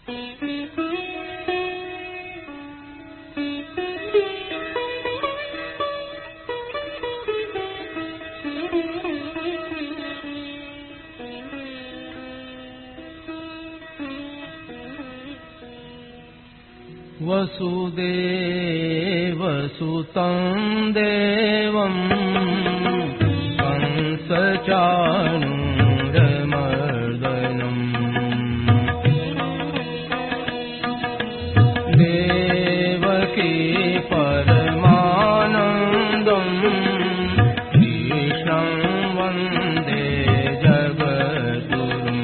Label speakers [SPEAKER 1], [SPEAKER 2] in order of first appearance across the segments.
[SPEAKER 1] वसुदेवसुतं देवं कंसचाणूरमर्दनम् देवकी परमानन्दं कृष्णं वन्दे जगद्गुरुम्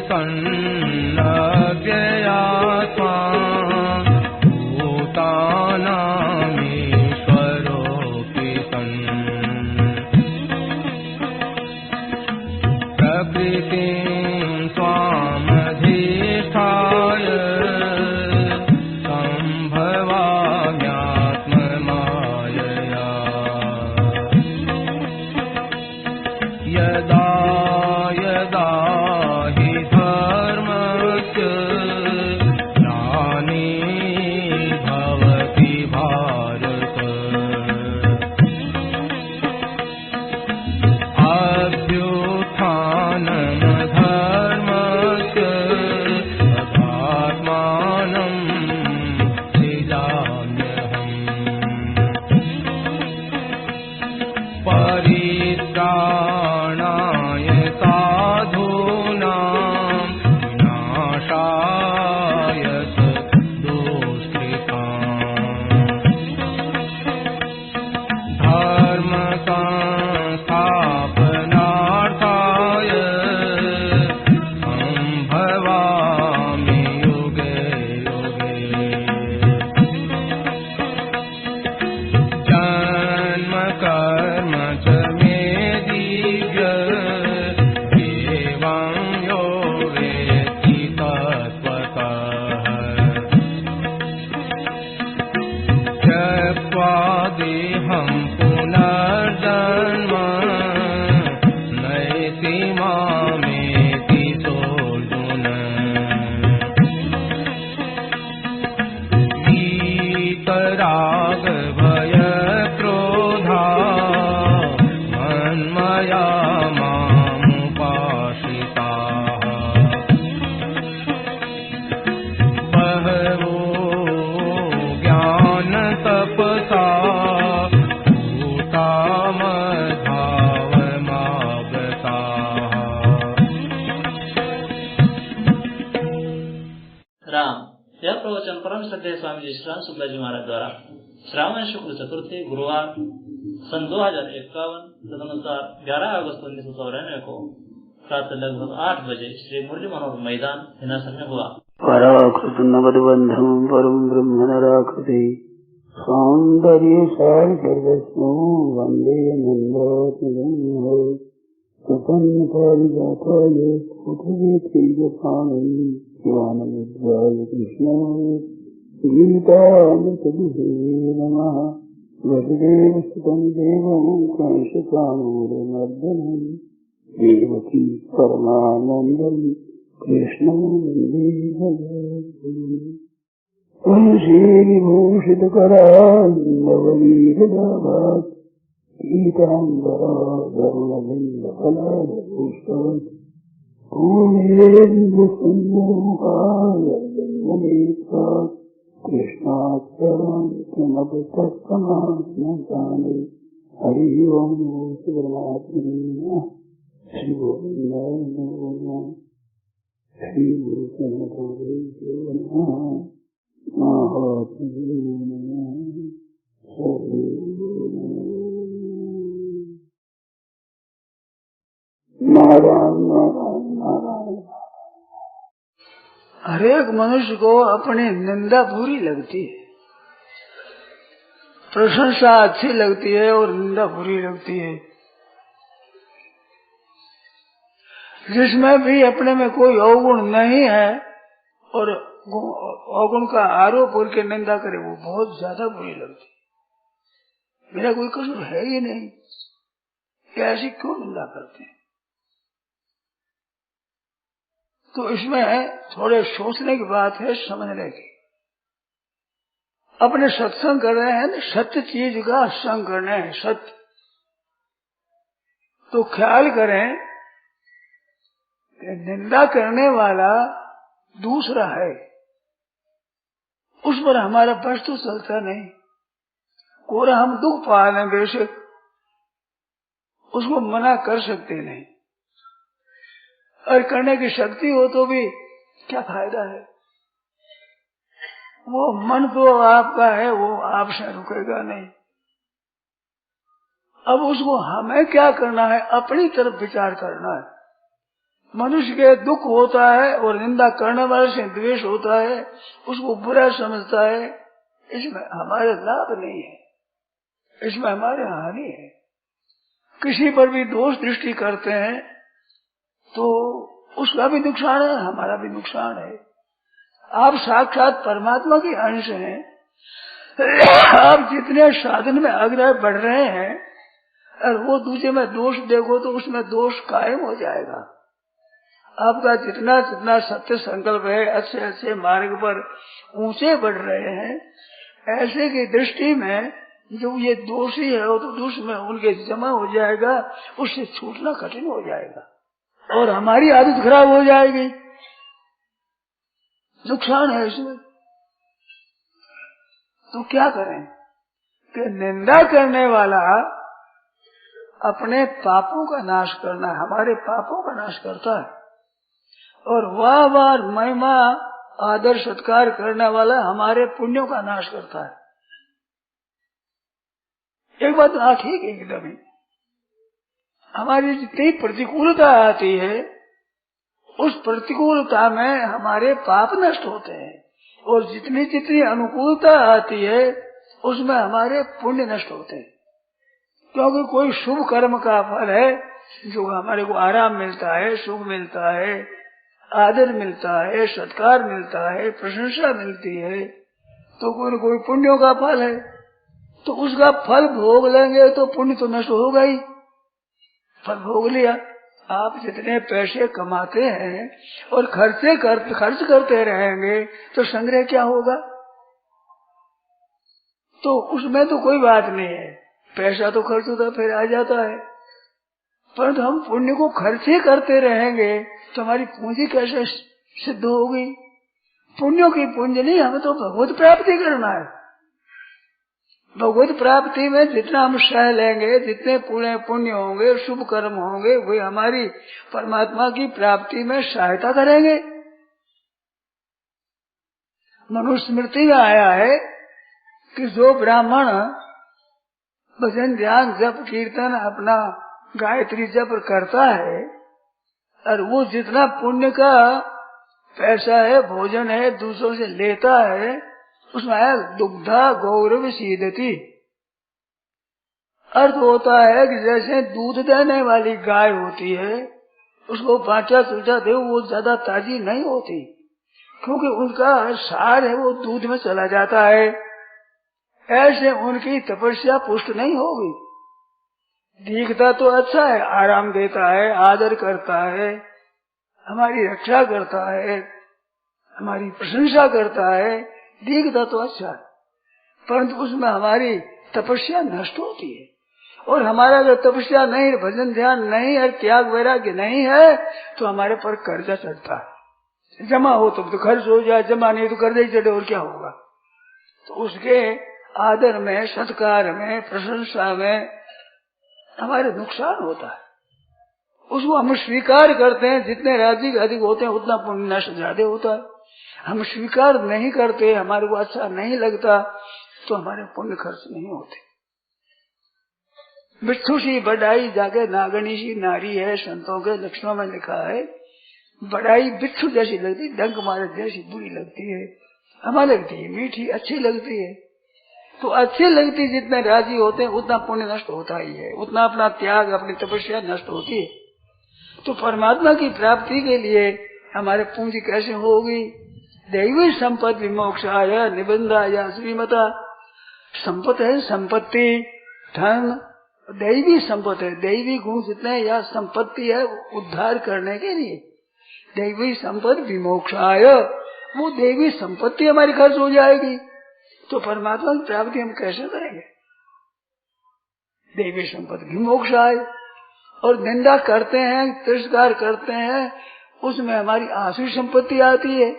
[SPEAKER 1] सन्नव्ययात्मा भूतानामीश्वरोऽपि सन् प्रकृतिं स्वामधिष्ठाय सम्भवाम्यात्ममायया यदा यदा हि धर्मस्य ग्लानिर्भवति भारत अभ्युत्थानमधर्मस्य तदात्मानं सृजाम्यहम् परित्राणाय साधूनां विनाशाय दुष्कृताम् धर्मसंस्थापनार्थाय सम्भवामि युगे युगे जन्म कर्म च मे दिव्य एवं यो वेत्ति तत्त्वतः त्यक्त्वा देहं पुनर्जन्म नैति मामेति सोऽर्जुन वीतरागभयक्रोधा मन्मया मामुपाश्रिताः बहवो ज्ञानतपसा भूता मद्भावमागताः।
[SPEAKER 2] राम। यह प्रवचन परम श्रद्धेय स्वामी जी श्री सुंदर जी महाराज द्वारा श्रावण शुक्ल चतुर्थी गुरुवार सन 2051 तदनुसार 11 अगस्त 1994 को प्रातः लगभग 8 बजे श्री मुरली मनोहर मैदान हिनासन में हुआ।
[SPEAKER 3] पराकृतनवद्बन्धं परं ब्रह्म नराकृते सौन्दर्यसार सर्वस्वं वन्दे नन्दात्मजं प्रपन्नपारिजाताय पुत्रवेत्रैकपाणये शिवानन्दराय कृष्णाय गीतामृतदुहे नमः। वसुदेवसुतं देवं कंसचाणूरमर्दनं देवकी परमानन्दं कृष्णं वन्दे जगद्गुरुम्। श्रीविभूषितकरान्नवनीरदाभात् पीताम्बरा गरुडबिम्बफलादपुष्पात् पूर्णेन्दुसुन्दरमुखाय कृष्णात् परं किमपि तत्समात्मजाने। हरि ओं परमात्मने नमः। श्री गोविन्दाय नमः। श्री गुरु चरणकमलेभ्यो नमः। महात्मने नमः। हरि नारायण नारायण नारायण।
[SPEAKER 4] हर एक मनुष्य को अपनी निंदा बुरी लगती है, प्रशंसा अच्छी लगती है और निंदा बुरी लगती है। जिसमें भी अपने में कोई अवगुण नहीं है और अवगुण का आरोप करके निंदा करे वो बहुत ज्यादा बुरी लगती है। मेरा कोई कसूर है ही नहीं, ऐसी क्यों निंदा करते हैं? तो इसमें थोड़े सोचने की बात है, समझने की। अपने सत्संग कर रहे हैं, सत्य चीज का संग करना है, सत्य। तो ख्याल करें कि निंदा करने वाला दूसरा है, उस पर हमारा बस तो चलता नहीं। और हम दुख पा लें बेशक, उसको मना कर सकते नहीं, और करने की शक्ति हो तो भी क्या फायदा है। वो मन तो आपका है, वो आपसे रुकेगा नहीं। अब उसको हमें क्या करना है, अपनी तरफ विचार करना है। मनुष्य के दुख होता है और निंदा करने वाले से द्वेष होता है, उसको बुरा समझता है, इसमें हमारे लाभ नहीं है, इसमें हमारे हानि है। किसी पर भी दोष दृष्टि करते हैं तो उसका भी नुकसान है, हमारा भी नुकसान है। आप साक्षात परमात्मा के अंश हैं, आप जितने साधन में आगे बढ़ रहे हैं और वो दूसरे में दोष देखो तो उसमें दोष कायम हो जाएगा। आपका जितना जितना सत्य संकल्प है, अच्छे अच्छे मार्ग पर ऊंचे बढ़ रहे हैं, ऐसे की दृष्टि में जो ये दोषी है वो तो दोष में उनके जमा हो जाएगा, उससे छूटना कठिन हो जाएगा और हमारी आदत खराब हो जाएगी। नुकसान है इसमें। तो क्या करें कि निंदा करने वाला अपने पापों का नाश करना, हमारे पापों का नाश करता है, और वाह वाह महिमा आदर सत्कार करने वाला हमारे पुण्यों का नाश करता है। एक बात ठीक है एकदम ही, हमारी जितनी प्रतिकूलता आती है उस प्रतिकूलता में हमारे पाप नष्ट होते हैं, और जितनी जितनी अनुकूलता आती है उसमें हमारे पुण्य नष्ट होते हैं। क्योंकि कोई शुभ कर्म का फल है जो हमारे को आराम मिलता है, सुख मिलता है, आदर मिलता है, सत्कार मिलता है, प्रशंसा मिलती है, तो कोई न कोई पुण्यों का फल है। तो उसका फल भोग लेंगे तो पुण्य तो नष्ट होगा ही। फल भोग लिया, आप जितने पैसे कमाते हैं और खर्च करते रहेंगे तो संग्रह क्या होगा। तो उसमें तो कोई बात नहीं है, पैसा तो खर्च होता फिर आ जाता है, परंतु हम पुण्य को खर्च ही करते रहेंगे तो हमारी पूंजी कैसे सिद्ध होगी। पुण्यों की पूंजी नहीं, हमें तो भगवत प्राप्ति करना है। भगवत प्राप्ति में जितना हम सह लेंगे, जितने पुण्य होंगे, शुभ कर्म होंगे, वे हमारी परमात्मा की प्राप्ति में सहायता करेंगे। मनुस्मृति में आया है कि जो ब्राह्मण भजन ध्यान जप कीर्तन अपना गायत्री जप करता है और वो जितना पुण्य का पैसा है, भोजन है, दूसरों से लेता है, उसमें आया दुग्धा गौरव सीदती। अर्थ होता है कि जैसे दूध देने वाली गाय होती है, उसको बाँचा चूचा दे, वो ज्यादा ताजी नहीं होती, क्योंकि उनका सार है वो दूध में चला जाता है। ऐसे उनकी तपस्या पुष्ट नहीं होगी। दिखता तो अच्छा है, आराम देता है, आदर करता है, हमारी रक्षा करता है, हमारी प्रशंसा करता है, दिखता तो अच्छा है, परंतु उसमें हमारी तपस्या नष्ट होती है। और हमारा अगर तपस्या नहीं, भजन ध्यान नहीं है, त्याग वैराग्य नहीं है, तो हमारे पर कर्जा चढ़ता है। जमा हो तो खर्च हो जाए, जमा नहीं तो कर्जा ही चढ़े, और क्या होगा। तो उसके आदर में, सत्कार में, प्रशंसा में हमारे नुकसान होता है। उसको हम स्वीकार करते हैं, जितने राजी अधिक होते हैं उतना पुण्य नष्ट ज्यादा होता है। हम स्वीकार नहीं करते, हमारे को अच्छा नहीं लगता, तो हमारे पुण्य खर्च नहीं होते। बिच्छू सी बढ़ाई जाके नागणी सी नारी है, संतों के लक्षणों में लिखा है। बढ़ाई बिच्छू जैसी लगती, डंक मारे जैसी बुरी लगती है, हमें लगती है मीठी, अच्छी लगती है। तो अच्छी लगती, जितने राजी होते हैं उतना पुण्य नष्ट होता ही है, उतना अपना त्याग, अपनी तपस्या नष्ट होती है। तो परमात्मा की प्राप्ति के लिए हमारे पूंजी कैसे होगी। दैवी संपत्ति विमोक्षाय निबंधाय श्रीमता। संपत्ति है, संपत्ति धन दैवी संपत्ति है, दैवी गुण जितने या संपत्ति है उद्धार करने के लिए। दैवी संपत्ति विमोक्षाय, वो दैवी संपत्ति हमारी खर्च हो जाएगी तो परमात्मा की प्राप्ति हम कैसे करेंगे? दैवी संपत्ति विमोक्षाय। और निंदा करते हैं, तिरस्कार करते हैं, उसमें हमारी आसुरी संपत्ति आती है,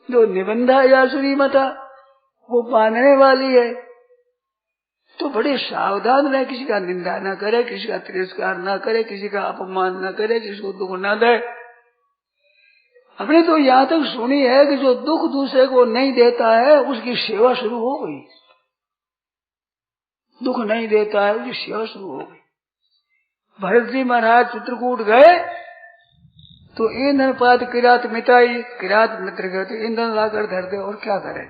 [SPEAKER 4] जो निबंधा या आसुरी मता, वो बांधने वाली है। तो बड़े सावधान रहे, किसी का निंदा न करे, किसी का तिरस्कार न करे, किसी का अपमान न करे, किसी को दुख न दे। हमने तो यहाँ तक सुनी है कि जो दुख दूसरे को नहीं देता है उसकी सेवा शुरू हो गई। दुख नहीं देता है उसकी सेवा शुरू हो गई। भरत जी महाराज चित्रकूट गए तो ईंधन पात किरात मिटाई, किरात मित्र गए तो ईंधन लाकर धर दे, और क्या करे।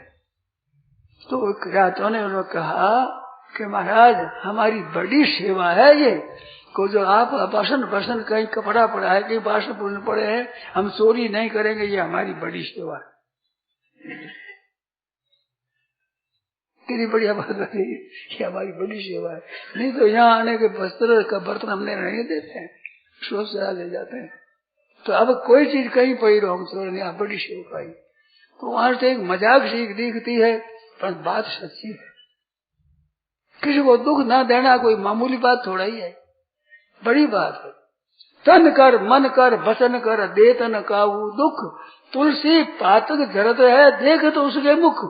[SPEAKER 4] तो किरातों ने उन्होंने कहा कि महाराज हमारी बड़ी सेवा है ये, को जो आप बासन बसन कहीं कपड़ा पड़ा है, कहीं बासन पूर्ण पड़े हैं, हम चोरी नहीं करेंगे, ये हमारी बड़ी सेवा है। कितनी बढ़िया बात है, ये हमारी बड़ी सेवा है। नहीं तो यहाँ आने के वस्त्र का बर्तन हमने नहीं देते हैं, सोच से ले जाते हैं। तो अब कोई चीज कहीं पड़ी रहो हम चोर नहीं, बड़ी सेवा पाई। तो वहां से एक मजाक सीख दिखती है, पर बात सच्ची है। किसी को दुख ना देना कोई मामूली बात थोड़ा ही है, बड़ी बात है। तन कर मन कर बसन कर दे तन काऊ दुख, तुलसी पातक जरत है देख तो उसके मुख।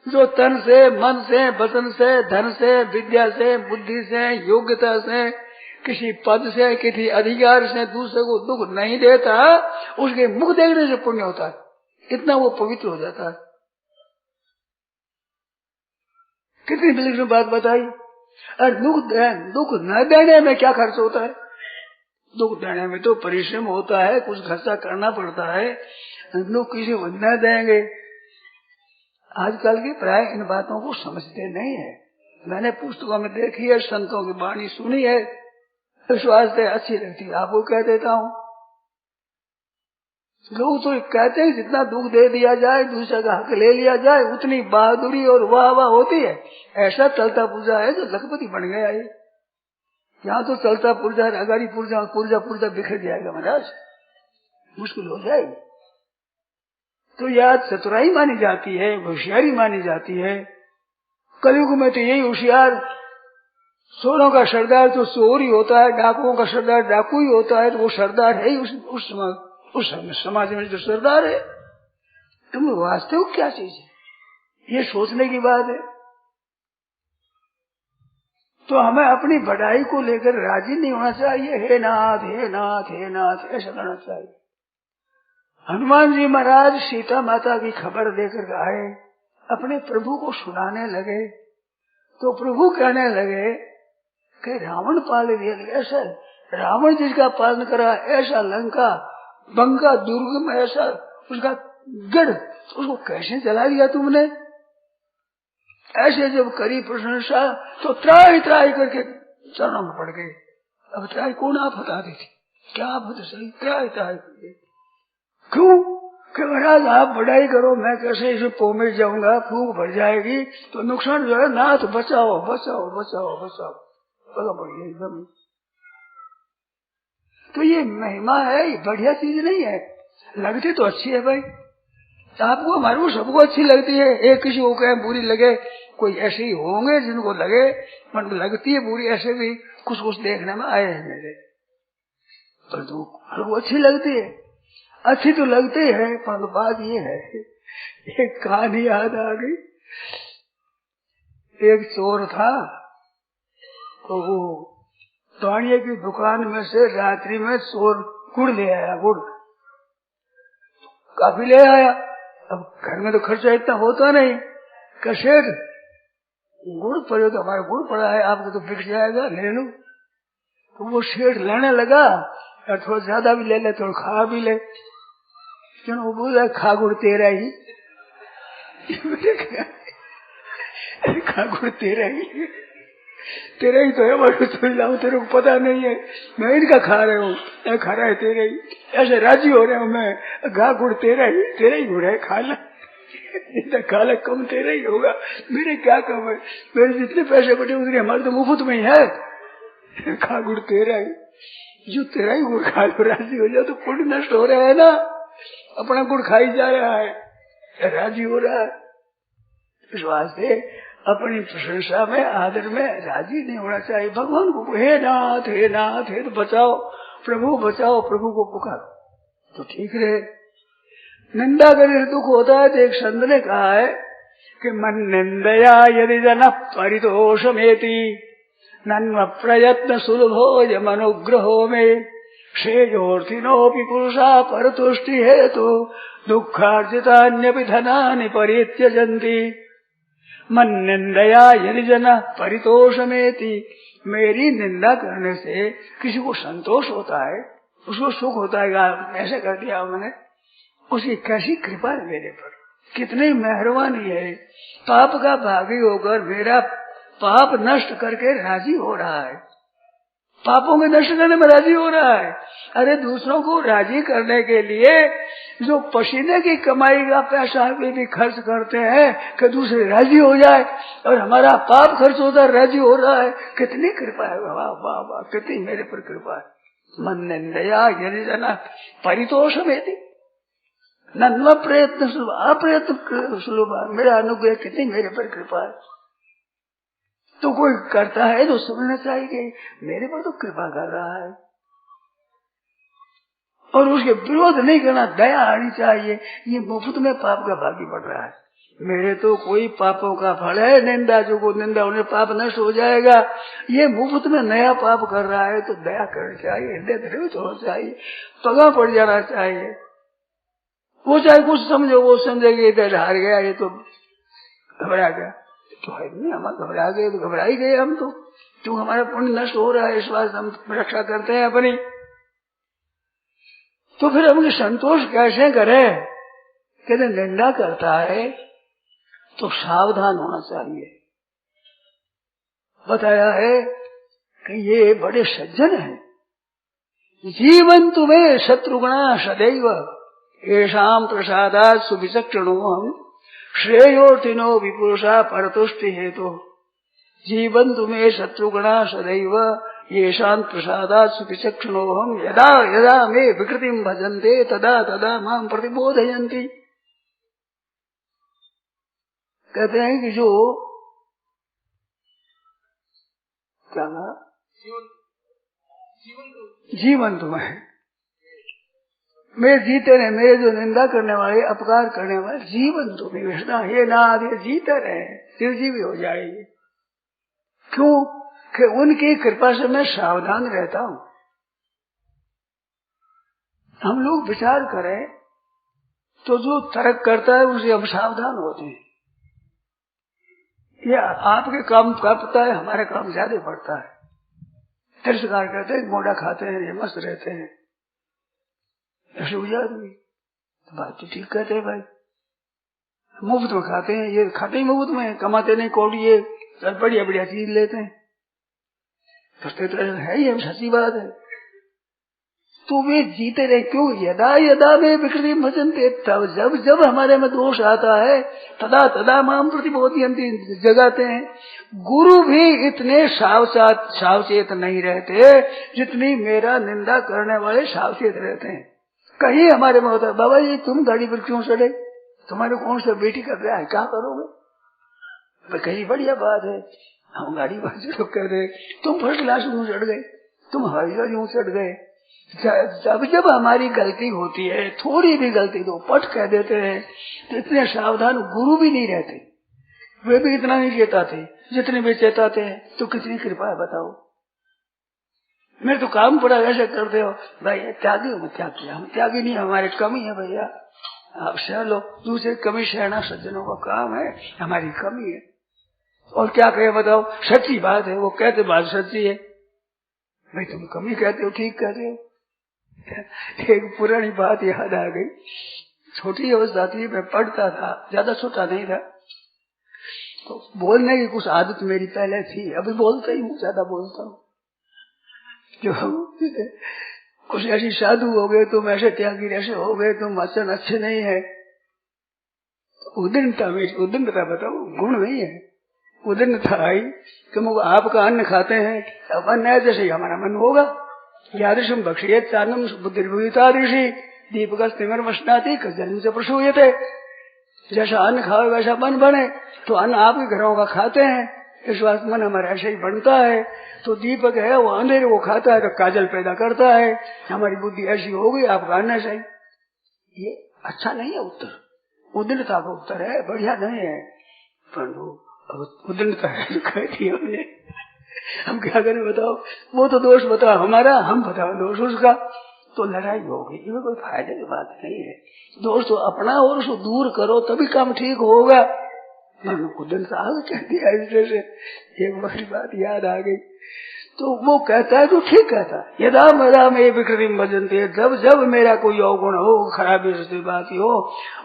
[SPEAKER 4] जो तन से मन से बसन से धन से विद्या से बुद्धि से योग्यता से किसी पद से किसी अधिकार से दूसरे को दुख नहीं देता, उसके मुख देखने से पुण्य होता है, इतना वो पवित्र हो जाता है। कितनी विलक्षण बात बताई। और दुख न देने में क्या खर्च होता है? दुख देने में तो परिश्रम होता है, कुछ खर्चा करना पड़ता है। लोग किसी को न देंगे, आजकल के प्राय इन बातों को समझते नहीं है। मैंने पुस्तकों में देखी है, संतों की वाणी सुनी है, विश्वास से अच्छी लगती है, आपको कह देता हूँ। लोग तो कहते हैं जितना दुख दे दिया जाए, दूसरे का हक ले लिया जाए, उतनी बहादुरी और वाह वाह होती है। ऐसा चलता पुर्जा है जो लखपति बन गया है। यहाँ तो चलता पुर्जा अगाड़ी पुर्जा पुर्जा बिखर जाएगा महाराज, मुश्किल हो जाएगी। तो यह चतुराई मानी जाती है, होशियारी मानी जाती है। कलयुग में तो यही होशियार, चोरों का सरदार तो चोर ही होता है, डाकुओं का सरदार डाकू ही होता है, तो वो सरदार है ही उस समाज में जो सरदार है। तुम वास्तविक क्या चीज है, ये सोचने की बात है। तो हमें अपनी बढ़ाई को लेकर राजी नहीं होना चाहिए। हे नाथ हे नाथ हे नाथ ऐसा करना चाहिए। हनुमान जी महाराज सीता माता की खबर देकर आए, अपने प्रभु को सुनाने लगे, तो प्रभु कहने लगे कि रावण पाल दिया। ऐसा रावण जिसका पालन करा, ऐसा लंका बंगा दुर्ग में ऐसा उसका गढ़, उसको कैसे जला दिया तुमने? ऐसे जब करी प्रशंसा तो त्राही त्राही करके चरणों में पड़ गए। अब त्राही कौन आप बता देती, क्या आप बता सही त्राही त्राही करके। क्यों कि महाराज आप बढ़ाई करो, मैं कैसे इसे पोमेट जाऊंगा, फूंक भर जाएगी तो नुकसान जो है। नाथ बचाओ बचाओ बचाओ बचाओ, बड़ा बढ़िया एकदम। तो ये महिमा है, ये बढ़िया चीज नहीं है। लगती तो अच्छी है भाई, आपको हमारे को सबको अच्छी लगती है। एक किसी को कहे बुरी लगे, कोई ऐसे ही होंगे जिनको लगे, पर लगती है बुरी। ऐसे भी कुछ कुछ देखने में आए हैं मेरे, पर तो अच्छी लगती है, अच्छी तो लगती है। पर बात ये है, एक कहानी याद आ गई। एक चोर था, तो वो दानिये की दुकान में से रात्रि में चोर गुड़ ले आया, गुड़ काफी ले आया। अब घर में तो खर्चा इतना होता नहीं, सेठ गुड़ पड़े तो हमारा गुड़ पड़ा है, आपको तो बिक जाएगा, ले लो। तो वो सेठ लेने लगा, और थोड़ा ज्यादा भी ले ले, थोड़ा खा भी ले। क्यों वो बोला खा गुड़ तेरा ही खा गुड़ तेरा ही, तेरा ही तो है, मैं तो लाऊं, तेरे को पता नहीं है, मैं इनका खा रहा हूँ, खा रहा है तेरे ही। ऐसे राजी हो रहे हूँ मैं, घा गुड़ तेरा ही गुड़ है, खा ला, इतना खा ला, कम तेरा ही होगा, मेरे क्या कम है, मेरे जितने पैसे बटे उतने हमारे तो मुफ्त में ही है। खा गुड़ तेरा ही, जो तेरा ही गुड़ खा लो, राजी हो जाओ तो पुण्य नष्ट हो रहा है ना। अपना गुड़ खाई जा रहा है, राजी हो रहा है। इस वास्ते अपनी प्रशंसा में, आदर में राजी नहीं होना चाहिए। भगवान को हे नाथ हे तो बचाओ, प्रभु बचाओ, प्रभु को पुकारो तो ठीक रहे। निंदा करने से दुख होता है। तो एक संत ने कहा है कि मन निंदया यदि जन परितोषमेति नन्व प्रयत्न सुलभो यमनुग्रहो में श्रेयोर्थिनोऽपि पुरुषा परतुष्टि हेतु दुःखार्जितान्यपि धनानि परित्यजन्ति। मन निंदया यदि जन परितोषमेति, मेरी निंदा करने से किसी को संतोष होता है, उसको सुख होता है। ऐसे कर दिया मैंने, उसकी कैसी कृपा है मेरे पर, कितनी मेहरबानी है। पाप का भागी होकर मेरा पाप नष्ट करके राजी हो रहा है, पापों के नष्ट करने में राजी हो रहा है। अरे दूसरों को राजी करने के लिए जो पसीने की कमाई का पैसा भी खर्च करते हैं कि दूसरे राजी हो जाए, और हमारा पाप खर्च होता है, राजी हो रहा है। कितनी कृपा है, वाह वाह वाह, कितनी मेरे पर कृपा है। मन निंदया यदि जना परितोषमेति नन्व प्रयत्न सुलभ, अप्रयत्न सुलभ, मेरा अनुग्रह कितनी मेरे पर कृपा है। तो कोई करता है तो समझना चाहिए कि मेरे पर तो कृपा कर रहा है, और उसके विरोध नहीं करना, दया आनी चाहिए। ये मुफ्त में पाप का भागी पड़ रहा है। मेरे तो कोई पापों का फल है निंदा, जो को निंदा उन्हें पाप नष्ट हो जाएगा। ये मुफ्त में नया पाप कर रहा है, तो दया करनी चाहिए, हृदय द्रवित होना चाहिए, पगा पड़ जाना चाहिए। वो चाहे कुछ समझो, वो समझेगी इधर हार गया, ये तो घबरा गया, तो है नहीं, हम घबरा गए तो घबरा ही गए हम तो, क्यों हमारा पुण्य नष्ट हो रहा है, इस बात हम रक्षा करते हैं अपनी। तो फिर हम संतोष कैसे करें? कहते निंदा करता है तो सावधान होना चाहिए। बताया है कि ये बड़े सज्जन हैं, जीवन तुम्हें शत्रुघ्ना सदैव येषां प्रसादात् सुविचक्षणो हम श्रेयोर्थिनो विपुरुषा परतुष्टि हेतु। जीवन तुम्हें शत्रुघ्ना सदैव येषां प्रसादात् सुविचक्षणो हम यदा यदा मे विकृतिं भजन्ते तदा तदा मां प्रतिबोधयन्ति। कहते हैं कि जो क्या कहा, जीवन तुम्हें, मेरे जीते रहे, मेरे जो निंदा करने वाले, अपकार करने वाले, जीवन तुम्हें विष्णा हे नाथ, ये जीते रहे, चिरजीवी हो जाएगी। क्यों कि उनकी कृपा से मैं सावधान रहता हूँ। हम लोग विचार करें तो जो तर्क करता है उसे हम सावधान होते हैं। ये आपके काम का पता है, हमारा काम ज्यादा पड़ता है। तिरस्कार करते हैं, मोड़ा खाते हैं, ये मस्त रहते हैं, ऐसे हो जाती तो बात तो ठीक कहते हैं भाई। मुफ्त में खाते हैं, ये खाते ही मुफ्त में, कमाते नहीं कौड़ी, ये चल बढ़िया बढ़िया चीज लेते हैं, करते तो है ही, सच्ची बात है। तो वे जीते रहे, क्यों? यदा यदा में विकृति भजन्ते, तब जब जब हमारे में दोष आता है तदा तदा माम प्रतिबोधयन्ति, जगाते हैं। गुरु भी इतने सावचेत नहीं रहते जितनी मेरा निंदा करने वाले सावचेत रहते हैं। कहीं हमारे में होता है, बाबा जी तुम गाड़ी पर क्यों चढ़े, तुम्हारे कौन सा बेटी का ब्याह है, क्या करोगे? तो कहीं बढ़िया बात है, हम गाड़ी पर चढ़ो कह रहे, तुम फर्स्ट क्लास क्यों चढ़ गए, तुम हवाई जहाज क्यों चढ़ गए। जब जब हमारी गलती होती है, थोड़ी भी गलती तो पट कह देते हैं, तो इतने सावधान गुरु भी नहीं रहते, वे भी इतना नहीं चेताते जितने भी चेताते हैं। तो कितनी कृपा है बताओ। मेरे तो काम पड़ा, ऐसे करते हो भाई, त्यागी हो, क्या किया, हम त्यागी नहीं, हमारे कमी है भैया, आप सह लो। दूसरे कमी सहना सज्जनों का काम है, हमारी कमी है। और क्या कहे बताओ, सच्ची बात है, वो कहते बात सच्ची है भाई, तुम कमी कहते हो, ठीक कहते हो। एक पुरानी बात याद आ गई, छोटी अवस्था थी, मैं पढ़ता था, ज्यादा छोटा नहीं था, तो बोलने की कुछ आदत मेरी पहले थी, अभी बोलता ही हूँ, ज्यादा बोलता हूँ। जो कुछ ऐसी साधु हो गए, तुम ऐसे त्यागी ऐसे हो गए, तुम वचन अच्छे नहीं है, उद्दंडता बताओ, गुण नहीं है, उद्दंडता आई कि हम आपका अन्न खाते हैं, अब अन्न है जैसे ही हमारा मन होगा, यादृशम भक्षियत चानम बुद्धिर्भूतादृशी, दीपकस्तिमिर मशनाति जन्म से प्रसूयते। जैसा अन्न खाओ वैसा मन बने, तो अन्न आपके घरों का खाते हैं, इस वास्ते मन हमारा ऐसे ही बनता है। तो दीपक है वो अंधेरे को खाता है तो काजल पैदा करता है। हमारी बुद्धि ऐसी हो गई, आपका अन्न ऐसा ही। ये अच्छा नहीं है उत्तर, उद्दंडता का उत्तर है, बढ़िया नहीं है। परंतु उद्दंडता है जो कहती है हमने, हम क्या करें बताओ। वो तो दोष बताओ हमारा, हम बताओ दोष उसका, तो लड़ाई होगी। ये कोई फायदे की बात नहीं है। दोष तो अपना और उसको दूर करो तभी काम ठीक होगा। उद्दंडता आगे कह दिया इस से। एक बड़ी बात याद आ गई, तो वो कहता है तो ठीक कहता है, यदा मदा में विकृति भजनते, जब जब मेरा कोई अवगुण हो, खराबी से बात हो,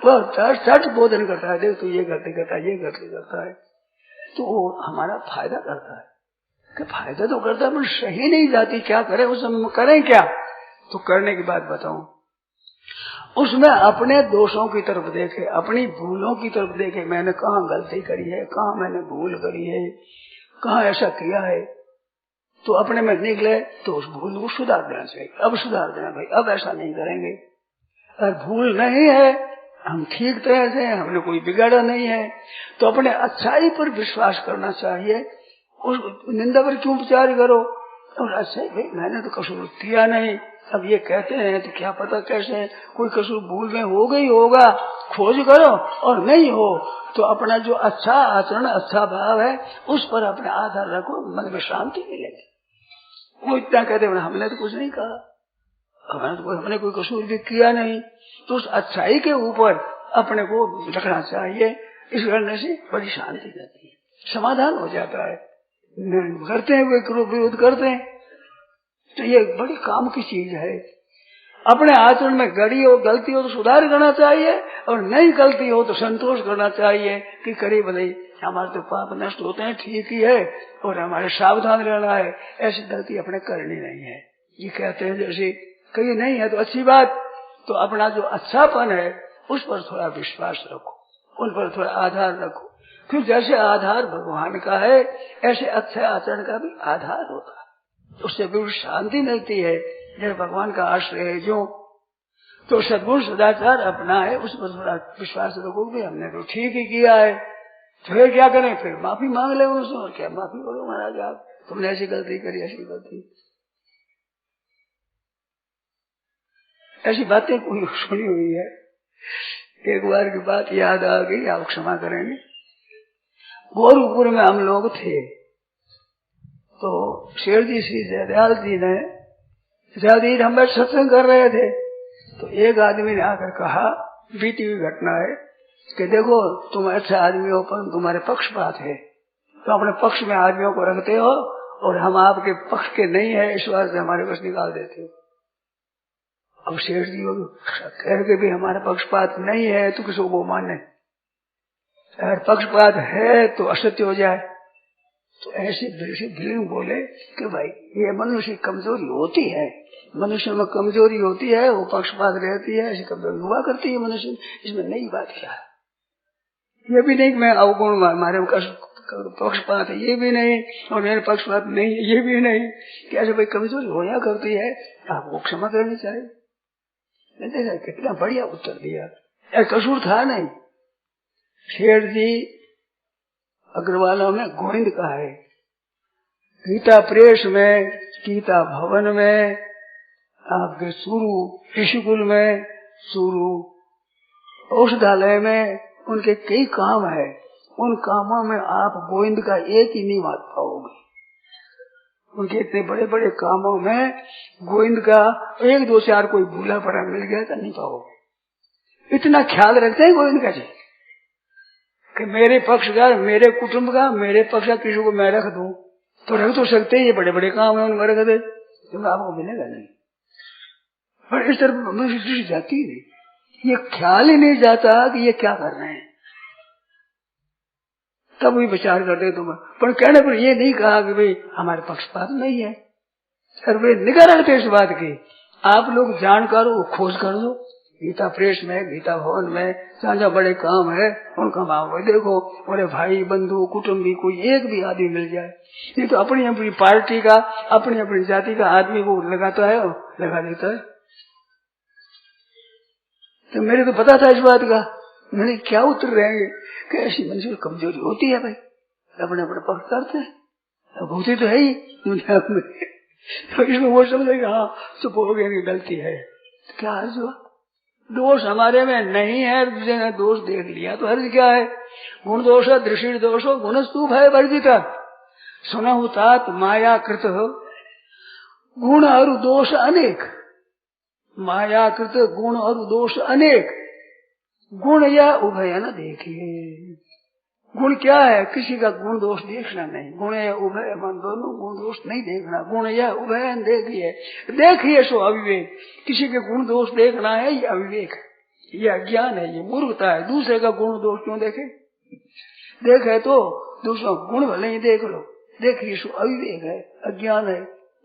[SPEAKER 4] वह सच बोधन करता है, देख तो ये गलती करता है, ये गलती करता है, तो वो हमारा फायदा करता है। कि फायदा तो करता है पर सही नहीं जाती, क्या करें उस समय करें क्या। तो करने की बात बताऊं, उसमें अपने दोषों की तरफ देखे, अपनी भूलों की तरफ देखे, मैंने कहाँ गलती करी है, कहाँ मैंने भूल करी है, कहाँ ऐसा किया है, तो अपने में निकले तो उस भूल को सुधार देना चाहिए। अब सुधार देना भाई, अब ऐसा नहीं करेंगे। अगर भूल नहीं है, हम ठीक तरह से, हमने कोई बिगाड़ा नहीं है, तो अपने अच्छाई पर विश्वास करना चाहिए। उस निंदा पर क्यों विचार करो। और अच्छा भाई मैंने तो कसूर किया नहीं, अब ये कहते हैं तो क्या पता कैसे कोई कसूर भूल में हो गई होगा, खोज करो, और नहीं हो तो अपना जो अच्छा आचरण, अच्छा भाव है उस पर अपने आधार रखो, मन में शांति मिलेगी। वो इतना कहते हैं हमने तो कुछ नहीं कहा, हमने कोई कसूर भी किया नहीं, तो उस अच्छाई के ऊपर अपने को रखना चाहिए। इस करने से बड़ी शांति रहती है, समाधान हो जाता है। करते हैं वे विरोध करते हैं, तो ये बड़ी काम की चीज है। अपने आचरण में गड़ी हो, गलती हो तो सुधार करना चाहिए, और नई गलती हो तो संतोष करना चाहिए कि करीब नहीं, हमारे तो पाप नष्ट होते हैं, ठीक ही है, और हमारे सावधान रहना है, ऐसी गलती अपने करनी नहीं है। ये कहते हैं जैसे कहीं नहीं है तो अच्छी बात, तो अपना जो अच्छापन है उस पर थोड़ा विश्वास रखो, उन पर थोड़ा आधार रखो। फिर जैसे आधार भगवान का है, ऐसे अच्छे आचरण का भी आधार होता है, उससे बिल्कुल शांति मिलती है। जब भगवान का आश्रय है जो, तो सद्गुण सदाचार अपना है, उस पर थोड़ा विश्वास रखो कि हमने तो ठीक ही किया है। फिर क्या करें, फिर माफी मांग ले उनसे, और क्या माफी करो महाराज, आप तुमने ऐसी गलती करी, ऐसी गलती, ऐसी बातें कोई सुनी हुई है। एक बार की बात याद आ गई, आप क्षमा करेंगे। गोरखपुर में हम लोग थे, तो शेर जी श्री जयदयाल जी ने ज्यादा हम बैठ सत्संग कर रहे थे, तो एक आदमी ने आकर कहा, बीती हुई घटना है कि देखो तुम अच्छे आदमी हो पर तुम्हारे पक्षपात है, तो अपने पक्ष में आदमियों को रखते हो और हम आपके पक्ष के नहीं है, इस बात से हमारे पास निकाल देते हो। अब शेर जी कह के भी हमारा पक्षपात नहीं है तो किसी को माने, अगर पक्षपात है तो असत्य हो जाए। तो ऐसे भीड़ बोले कि भाई ये मनुष्य की कमजोरी होती है, मनुष्य में कमजोरी होती है, वो पक्षपात रहती है, ऐसी कमजोरी हुआ करती है मनुष्य, इसमें नई बात क्या है। ये भी नहीं कि मैं अवगुण हमारे पक्षपात है, ये भी नहीं, और मेरे पक्षपात नहीं है, ये भी नहीं, कि ऐसे भाई कमजोरी होया करती है, आपको क्षमा करनी चाहिए। देखा कितना बढ़िया उत्तर दिया, कसूर था नहीं। शेर जी अग्रवालों में गोविंद का है, गीता प्रेस में, गीता भवन में, आपके सुरु ऋषिकुल में, सुरु औषधालय में, उनके कई काम है, उन कामों में आप गोविंद का एक ही नहीं बात पाओगे। उनके इतने बड़े बड़े कामों में गोविंद का एक दो चार कोई भूला पड़ा मिल गया तो नहीं पाओगे। इतना ख्याल रखते हैं गोविंद का जी कि मेरे पक्ष का, मेरे कुटुंब का, मेरे पक्ष का किसी को मैं रख दूं तो रख तो सकते हैं, ये बड़े बड़े काम है उनमें रख दे तो आपको मिलेगा नहीं। पर इस तरफ मनुष्य दृष्टि जाती नहीं, ये ख्याल ही नहीं जाता कि ये क्या कर रहे हैं, तब भी विचार करते तुम। पर कहने पर ये नहीं कहा कि भाई हमारे पक्षपात नहीं है, सर वे निगाह रखते इस बात की। आप लोग जानकार हो, खोज कर दो, गीता प्रेस में, गीता भवन में, जहाँ जहाँ बड़े काम है उनका मांगो, देखो बड़े भाई बंधु कुटुंबी कोई एक भी आदमी मिल जाए, नहीं तो अपनी अपनी पार्टी का, अपनी अपनी जाति का आदमी वो लगाता है, लगा देता है। तो मेरे को पता था इस बात का। मैंने क्या उत्तर रहेंगे कि ऐसी मनुष्य कमजोरी होती है भाई, अपने अपने पक्ष करते हैं, होती तो है ही दुनिया में। तो इसमें वो समझेगा हाँ चुप हो गया, गलती है, तो क्या अर्ज हुआ? दोष हमारे में नहीं है, दूसरे ने दोष देख लिया तो अर्ज क्या है? गुण दोष दृष्टि दोषो गुणस्तु भय वर्जिता सुनहु तात माया कृत गुण और दोष अनेक। माया कृत गुण और दोष अनेक, गुण या उभय न देखिए। गुण क्या है? किसी का गुण दोष देखना नहीं, गुण या उभय मन दोनों, गुण दोष नहीं देखना, गुण या उभय देखिए। देखिए सो अविवेक, किसी के गुण दोष देखना है ये अविवेक है, ये अज्ञान है, ये मूर्खता है। दूसरे का गुण दोष क्यों देखे? देखे तो दूसरा गुण भले ही देख लो, देखिए सो अविवेक है, अज्ञान है।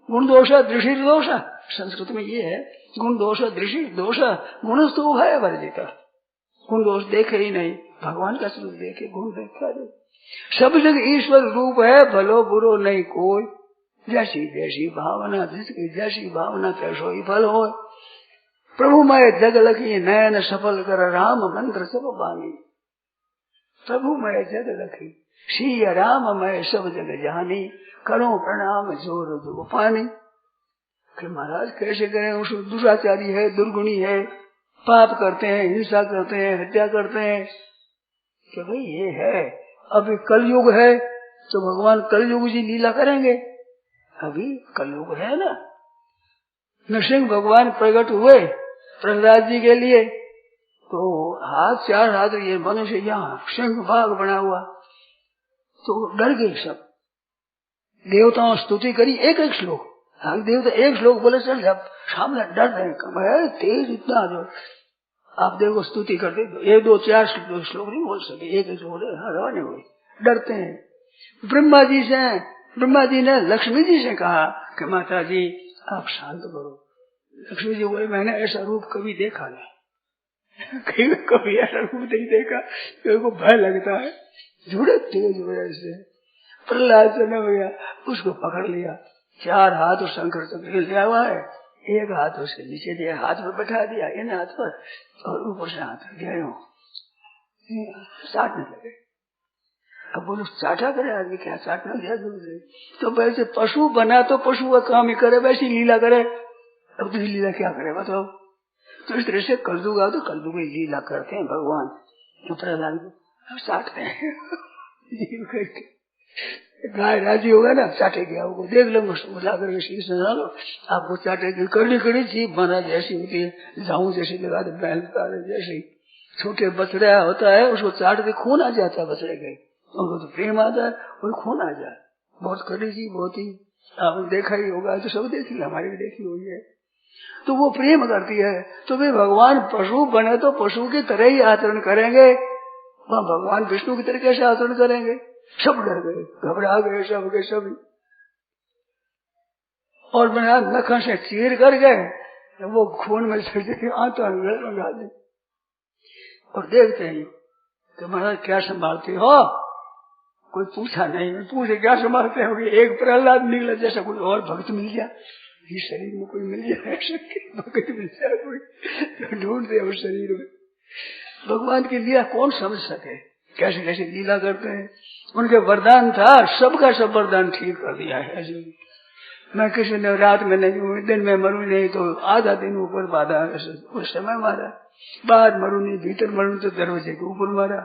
[SPEAKER 4] गुण दोष दृष्टि दोष, संस्कृत में ये है, गुण दोष दृष्टि दोष गुणस्तु उभय वर्जिता। गुण दोष देखे ही नहीं, भगवान का स्वरूप देखे, गुण देखा दे। सब जग ईश्वर रूप है, भलो बुरो नहीं कोई, जैसी जैसी भावना जिसकी जैसी भावना तैसो ही फल हो। प्रभु मैं जग लखी नयन सफल कर राम मंत्र सब बानी। प्रभु मैं जग लखी श्री राम मैं सब जग जानी, करो प्रणाम जोर जो पानी। कि महाराज कैसे करें, उस दुराचारी है, दुर्गुणी है, पाप करते हैं, हिंसा करते हैं, हत्या करते हैं। कि भाई ये है, अभी कलयुग है तो भगवान कलयुग जी लीला करेंगे, अभी कलयुग है ना। नरसिंह भगवान प्रकट हुए प्रहलाद जी के लिए, तो हाथ चार हाथ ये मनुष्य यहाँ सिंह बाघ बना हुआ, तो डर गए सब। देवताओं स्तुति करी एक एक श्लोक, देवता एक श्लोक बोले चल जब सामने डर रहे, तेज इतना जो आप देखो स्तुति करते, एक दो चार श्लोक नहीं बोल सके, एक एक बोले रवाने हुए, डरते हैं। ब्रह्मा जी ने लक्ष्मी जी से कहा कि माता जी आप शांत करो। लक्ष्मी जी बोले मैंने ऐसा रूप कभी देखा नहीं, कभी ऐसा रूप नहीं देखा, मेरे को भय लगता है। जुड़े तेज वजह से प्रहलाद चला गया, उसको पकड़ लिया, चार हाथ और शंकर चक्र लिया हुआ है, एक हाथ उसके नीचे दिया, हाथ पर बैठा दिया इन हाथ पर, और ऊपर से हाथ गए चाटने लगे। अब बोलो चाटा करे आदमी, क्या चाटना दिया दूसरे? तो वैसे पशु बना तो पशु का काम ही करे, वैसी लीला करे। अब दूसरी लीला क्या करे बताओ? तो इस तरह से कलयुग आओ तो कलयुग में लीला करते हैं भगवान, तो प्रहलाद को चाटते हैं। गाय राजी होगा ना, चाटेगी, आपको देख लो ला करके शीश में डालो, आपको चाटेगी। कड़ी कड़ी जीभ महाराज जैसी होती है, झाऊ जैसी लगा दे, बैल जैसी। छोटे बछड़ा होता है, उसको चाट के खून आ जाता है बछड़े के, उनको तो प्रेम आता है और खून आ जाए। बहुत कड़ी जीभ होती, आपने देखा ही होगा, तो सब देखी, हमारी भी देखी हुई है। तो वो प्रेम करती है। तो वे भगवान पशु बने तो पशु की तरह ही आचरण करेंगे, वह भगवान विष्णु की तरह कैसे आचरण करेंगे? सब डर गए, घबरा गए सब के सभी, और बिना नखों से चीर कर गए, वो खून में से आंता लगा दी। और देखते हैं कि महाराज क्या संभालते हो? कोई पूछा नहीं, पूछे क्या संभालते हो? एक प्रहलाद निकला, जैसा कोई और भक्त मिल गया, इस शरीर में कोई मिल जाए, भक्त मिल जाए कोई, तो ढूंढते उस शरीर में। भगवान की लीला कौन समझ सके, कैसे कैसे लीला करते हैं। उनके वरदान था, सबका सब वरदान ठीक कर दिया है। मैं किसी ने रात में नहीं, दिन में मरू नहीं, तो आधा दिन ऊपर बांधा, उस समय मारा, बाहर मरू नहीं, भीतर मरू तो दरवाजे के ऊपर मारा,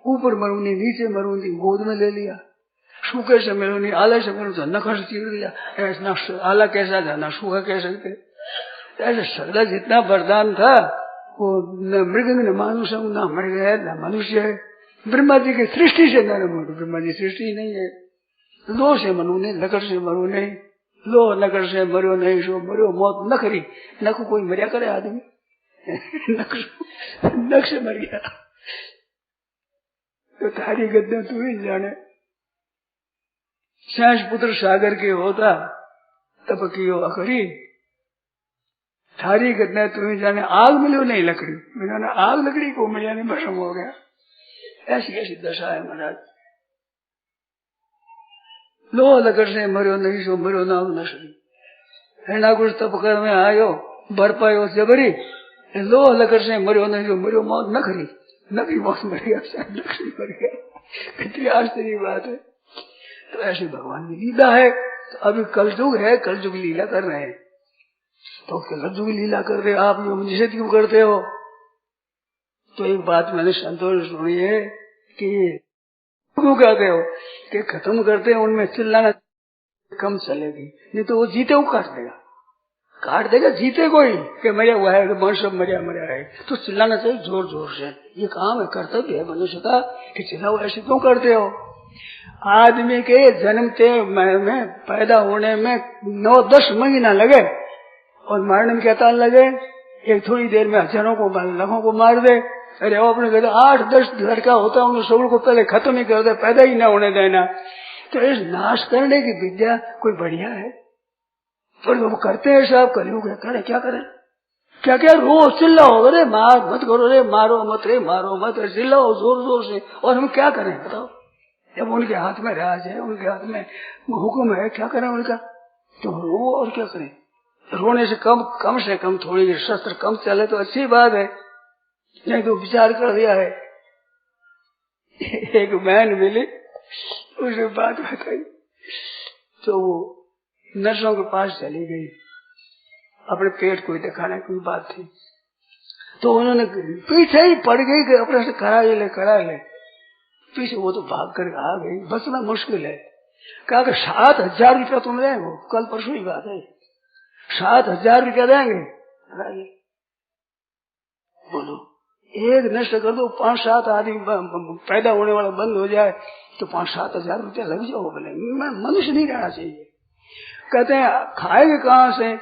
[SPEAKER 4] ऊपर मरू नहीं, नीचे मरू नहीं, गोद में ले लिया, सूखे से मरू नहीं, आले से मरू तो नखर से चीर दिया। ऐसा आला कैसा था, ना सूखा कह सकते, ऐसे सगला जितना वरदान था, वो न मृग न मानुष, न मृग है न मनुष्य है। ब्रह्मा जी की सृष्टि से न मरू, ब्रह्मा जी सृष्टि नहीं है। लो से मरू नहीं, नखर से मरू नहीं, लो नखर से मरो नहीं, सो मरो मौत नखरी। नख कोई मरिया करे आदमी, नख से मर गया। तो थारी गद्दा तू ही जाने, सहस पुत्र सागर के होता तब कियो अखरी, थारी गद्दा तू ही जाने। आग मिलो नहीं लकड़ी, मैंने आग लकड़ी को मिला नहीं, भस्म हो गया। ऐसी ऐसी दशा है महाराज। लो लकड़ से मरो नहीं, सो मरो नाम नसरी। हिरणाकुश तप कर में आयो, बर पायो जबरी, लो लकड़ से मरियो नहीं, जो मरियो मौत न खरी, नकली मौत मर गया, नकली मर गया। कितनी आश्चर्य बात है। तो ऐसी भगवान की लीला है। तो अभी कलयुग है, कलयुग लीला कर रहे हैं। तो कलयुग लीला कर रहे, आप निषेध क्यों करते हो? तो एक बात मैंने संतोष सुनी है कि क्यों कहते हो कि खत्म करते हैं, उनमें चिल्लाना कम चलेगी, नहीं तो वो जीते वो काट देगा जीते कोई कि मरिया हुआ है, तो सब मरिया है, तो चिल्लाना चाहिए जोर जोर से। ये काम है, कर्तव्य है मनुष्य का कि चिल्लाओ। ऐसे क्यों करते हो? आदमी के जन्मते में पैदा होने में 9-10 महीना लगे और मारने में क्या ताल लगे? एक थोड़ी देर में हजारों को लाखों को मार दे। अरे वो अपने कहते 8-10 लड़का होता है, उन सब को पहले खत्म ही कर दे, पैदा ही ना होने देना। तो इस नाश करने की विद्या कोई बढ़िया है? और वो करते हैं साहब, कलयुग है, करे क्या करें? क्या क्या रोज चिल्लाओ, अरे मार मत करो, रे मारो मत, रे मारो मत, चिल्लाओ जोर जोर से। और हम क्या करें बताओ? जब उनके हाथ में राज है, उनके हाथ में हुक्म है, क्या करें उनका? तो रो और क्या करें? रोने से कम से कम थोड़ी शस्त्र कम चले तो अच्छी बात है, नहीं तो विचार कर दिया है। एक बहन मिली, उसे बात बताई, तो वो नर्सों के पास चली गई, अपने पेट को दिखाने की बात थी। तो उन्होंने पीछे ही पड़ गई कि अपने से करा ले। पीछे वो तो भाग कर आ गई, बचना मुश्किल है। कहा कि 7,000 रुपया तुम देंगे, कल परसों ही बात है, 7,000 रुपया देंगे। बोलो, एक नष्ट कर दो, 5-7 आदमी पैदा होने वाला बंद हो जाए तो 5-7 हजार रुपया लग जाओ। बोले मनुष्य नहीं रहना चाहिए। कहते हैं खाएंगे कहाँ से?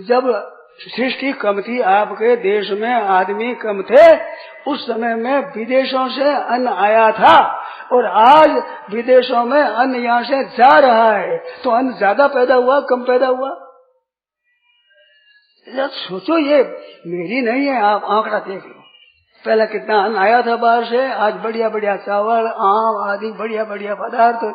[SPEAKER 4] जब सृष्टि कम थी, आपके देश में आदमी कम थे, उस समय में विदेशों से अन्न आया था, और आज विदेशों में अन्न यहाँ से जा रहा है, तो अन्न ज्यादा पैदा हुआ कम पैदा हुआ? सोचो, ये मेरी नहीं है, आप आंकड़ा देख लो। पहले कितना अन्न आया था बाहर से, आज बढ़िया बढ़िया चावल, आम आदि बढ़िया बढ़िया पदार्थ,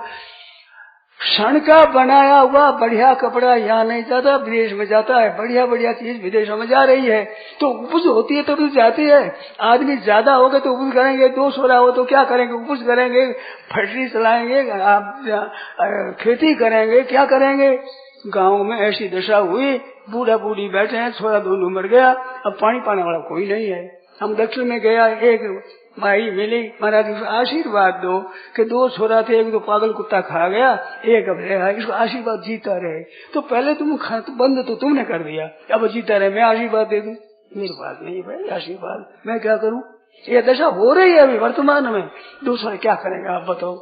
[SPEAKER 4] क्षण का बनाया हुआ बढ़िया कपड़ा यहाँ नहीं जाता, विदेश में जाता है। बढ़िया बढ़िया चीज विदेशों में जा रही है, तो उपज होती है तो भी जाती है। आदमी ज्यादा हो गए तो उपज करेंगे, 200 हो तो क्या करेंगे? उपज करेंगे, फैक्ट्री चलाएंगे, खेती करेंगे, क्या करेंगे? गाँव में ऐसी दशा हुई, बूढ़ा बूढ़ी बैठे हैं, छोरा दोनों मर गया, अब पानी पाने वाला कोई नहीं है। हम दक्षिण में गया, एक माई मिली, महाराज आशीर्वाद दो कि 2 छोरा थे, एक तो पागल कुत्ता खा गया, एक अब रहा, इसको आशीर्वाद जीता रहे। तो पहले तुम बंद तो तुमने कर दिया, अब जीता रहे, मैं आशीर्वाद दे दूं? मेरे पास नहीं भाई आशीर्वाद, मैं क्या करूं? ये दशा हो रही है अभी वर्तमान में। दूसरा क्या करेंगे आप बताओ?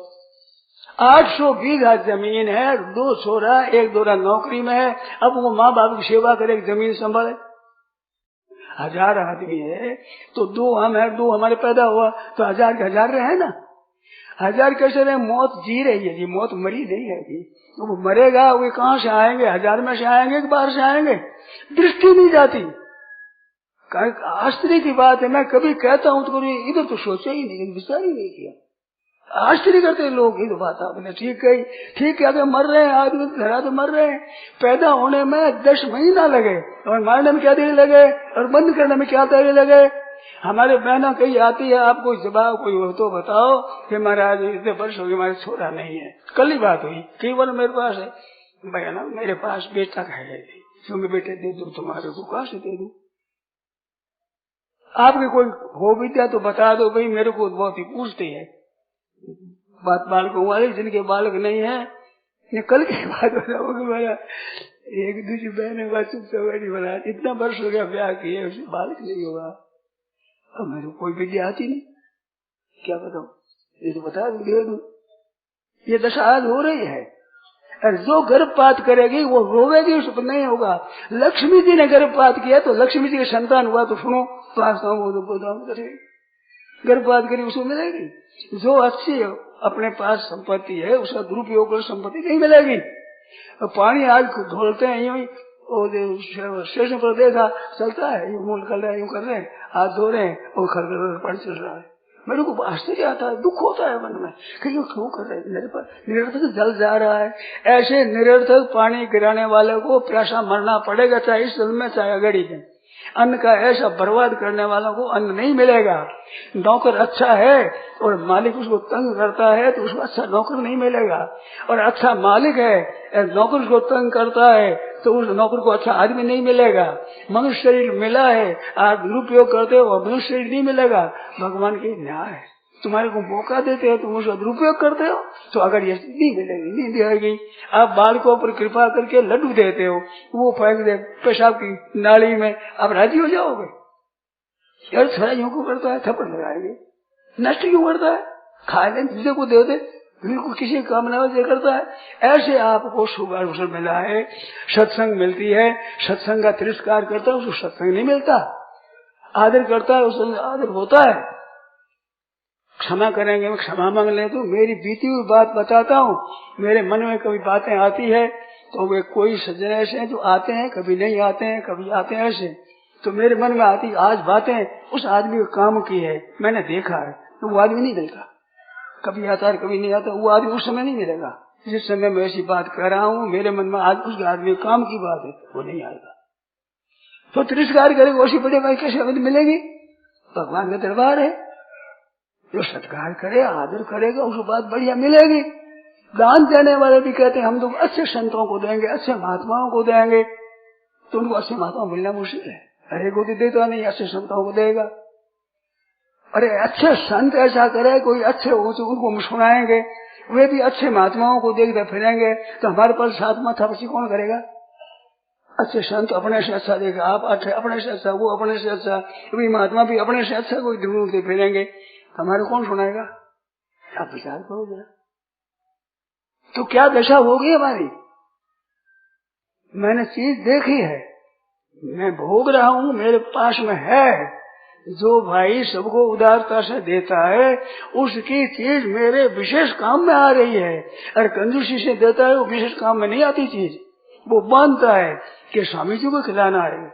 [SPEAKER 4] 800 बीघा जमीन है, 2 छोरा, 1 दोरा नौकरी में है, अब वो माँ बाप की सेवा करे, जमीन संभाले। 1000 आदमी है तो 2 हम है, 2 हमारे पैदा हुआ तो 1000 के 1000 रहे ना। 1000 कैसे रहे? मौत जी रही है जी, मौत मरी नहीं है जी। तो वो मरेगा, वो कहाँ से आएंगे? 1000 में से आएंगे कि बाहर से आएंगे? दृष्टि नहीं जाती। आश्चर्य की बात है, मैं कभी कहता हूँ तो इधर तो सोचा ही नहीं, विचार ही नहीं किया। आश्चर्य करते हैं लोग। ये तो बात आपने ठीक कही, ठीक है, मर रहे हैं आदमी, धरा तो मर रहे हैं। पैदा होने में 10 महीना लगे और मारने में क्या देर लगे और बंद करने में क्या देर लगे। हमारे बहनों कही आती है, आपको जवाब कोई हो तो बताओ कि महाराज इतने वर्ष हो गए हमारे छोरा नहीं है। कल ही बात हुई, केवल मेरे पास है बहना, मेरे पास बेटा है, जो मैं बेटे दे दूं तुम्हारे को, कहाँ से दे दूं? आपके कोई हो विद्या तो बता दो भाई, मेरे को बहुत ही पूछते हैं बात बालकों वाले, जिनके बालक नहीं है। कल की बात बताओगे, मेरा एक दूसरी बहन बना, इतना वर्ष हो गया ब्याह किए, उसे बालक नहीं होगा। अब मेरे को कोई विद्या आती नहीं, क्या बताऊं? ये तो बता दो, ये दशा आज हो रही है। और जो गर्भपात करेगी वो रोवेगी, उस पर नहीं होगा। लक्ष्मी जी ने गर्भपात किया तो लक्ष्मी जी के संतान हुआ तो सुनो, गर्भपात करी उसको मिलेगी। जो अच्छी अपने पास संपत्ति है उसका दुरुपयोग कर संपत्ति नहीं मिलेगी। पानी आज धोलते हैं यूं ही, स्टेशन पर देखा चलता है, यूं मूल कर रहे हैं, यूं कर रहे हैं, हाथ धो रहे हैं और खर पानी चल रहा है। मेरे को आश्चर्य आता है, दुख होता है मन में कि ये क्यों कर रहे हैं, मेरे पर निरर्थक जल जा रहा है। ऐसे निरर्थक पानी गिराने वाले को प्यासा मरना पड़ेगा, चाहे इस जल में चाहे अगड़ी में। अन्न का ऐसा बर्बाद करने वालों को अन्न नहीं मिलेगा। नौकर अच्छा है और मालिक उसको तंग करता है तो उसको अच्छा नौकर नहीं मिलेगा। और अच्छा मालिक है नौकर उसको तंग करता है तो उस नौकर को अच्छा आदमी नहीं मिलेगा। मनुष्य शरीर मिला है, आप दुरुपयोग करते हो और मनुष्य शरीर नहीं मिलेगा। भगवान के न्याय है, तुम्हारे को मौका देते हैं तुम उसका दुरुपयोग करते हो तो अगर ये नहीं मिलेगी नहीं दिएगी। आप बालकों पर कृपा करके लड्डू देते हो, वो फेंक दे पेशाब की नाली में, आप राजी हो जाओगे? यार थोड़ा यूं क्यों करता है, थप्पड़ लगाएंगे। नष्ट क्यों करता है, खा ले दूसरे को दे दे, बिल्कुल किसी काम न करता है। ऐसे आपको शुभ अवसर मिला है, सत्संग मिलती है, सत्संग का तिरस्कार करता है उसको सत्संग नहीं मिलता, आदर करता है उसको आदर होता है। क्षमा करेंगे, मैं क्षमा मांग ले तो मेरी बीती हुई बात बताता हूँ। मेरे मन में कभी बातें आती है तो वे कोई सज्जन ऐसे हैं जो आते हैं, कभी नहीं आते हैं, कभी आते हैं ऐसे, तो मेरे मन में आती आज बातें उस आदमी को काम की है, मैंने देखा है, तो वो आदमी नहीं मिलता, कभी आता है कभी नहीं आता, वो आदमी उस समय नहीं मिलेगा जिस समय मैं ऐसी बात कर रहा हूँ। मेरे मन में आज उस आदमी काम की बात है, वो नहीं आएगा। तो तिरस्कार करेगा उसी बड़े भाई कैसे अवध मिलेगी? भगवान का दरबार है, जो सत्कार करे आदर करेगा उसको बात बढ़िया मिलेगी। दान देने वाले भी कहते हैं हम तो अच्छे संतों को देंगे, अच्छे महात्माओं को देंगे, तो उनको अच्छे महात्मा मिलना मुश्किल है। हरे को तो देता नहीं, अच्छे संतों को देगा। अरे अच्छे संत ऐसा करे, कोई अच्छे उनको हम सुनाएंगे, वे भी अच्छे महात्माओं को देखते फिरेंगे तो हमारे पास साथ माथा पची कौन करेगा? अच्छे संत अपने से अच्छा देगा, आप अपने से अच्छा, वो अपने से अच्छा, वे महात्मा भी अपने से अच्छा कोई ढूंढते फिरेंगे, हमारे कौन सुनाएगा? आप विचार करो जरा, तो क्या दशा होगी हमारी? मैंने चीज देखी है, मैं भोग रहा हूँ, मेरे पास में है। जो भाई सबको उदारता से देता है उसकी चीज मेरे विशेष काम में आ रही है, और कंजूसी से देता है वो विशेष काम में नहीं आती चीज। वो मानता है कि स्वामी जी को खिलाना है,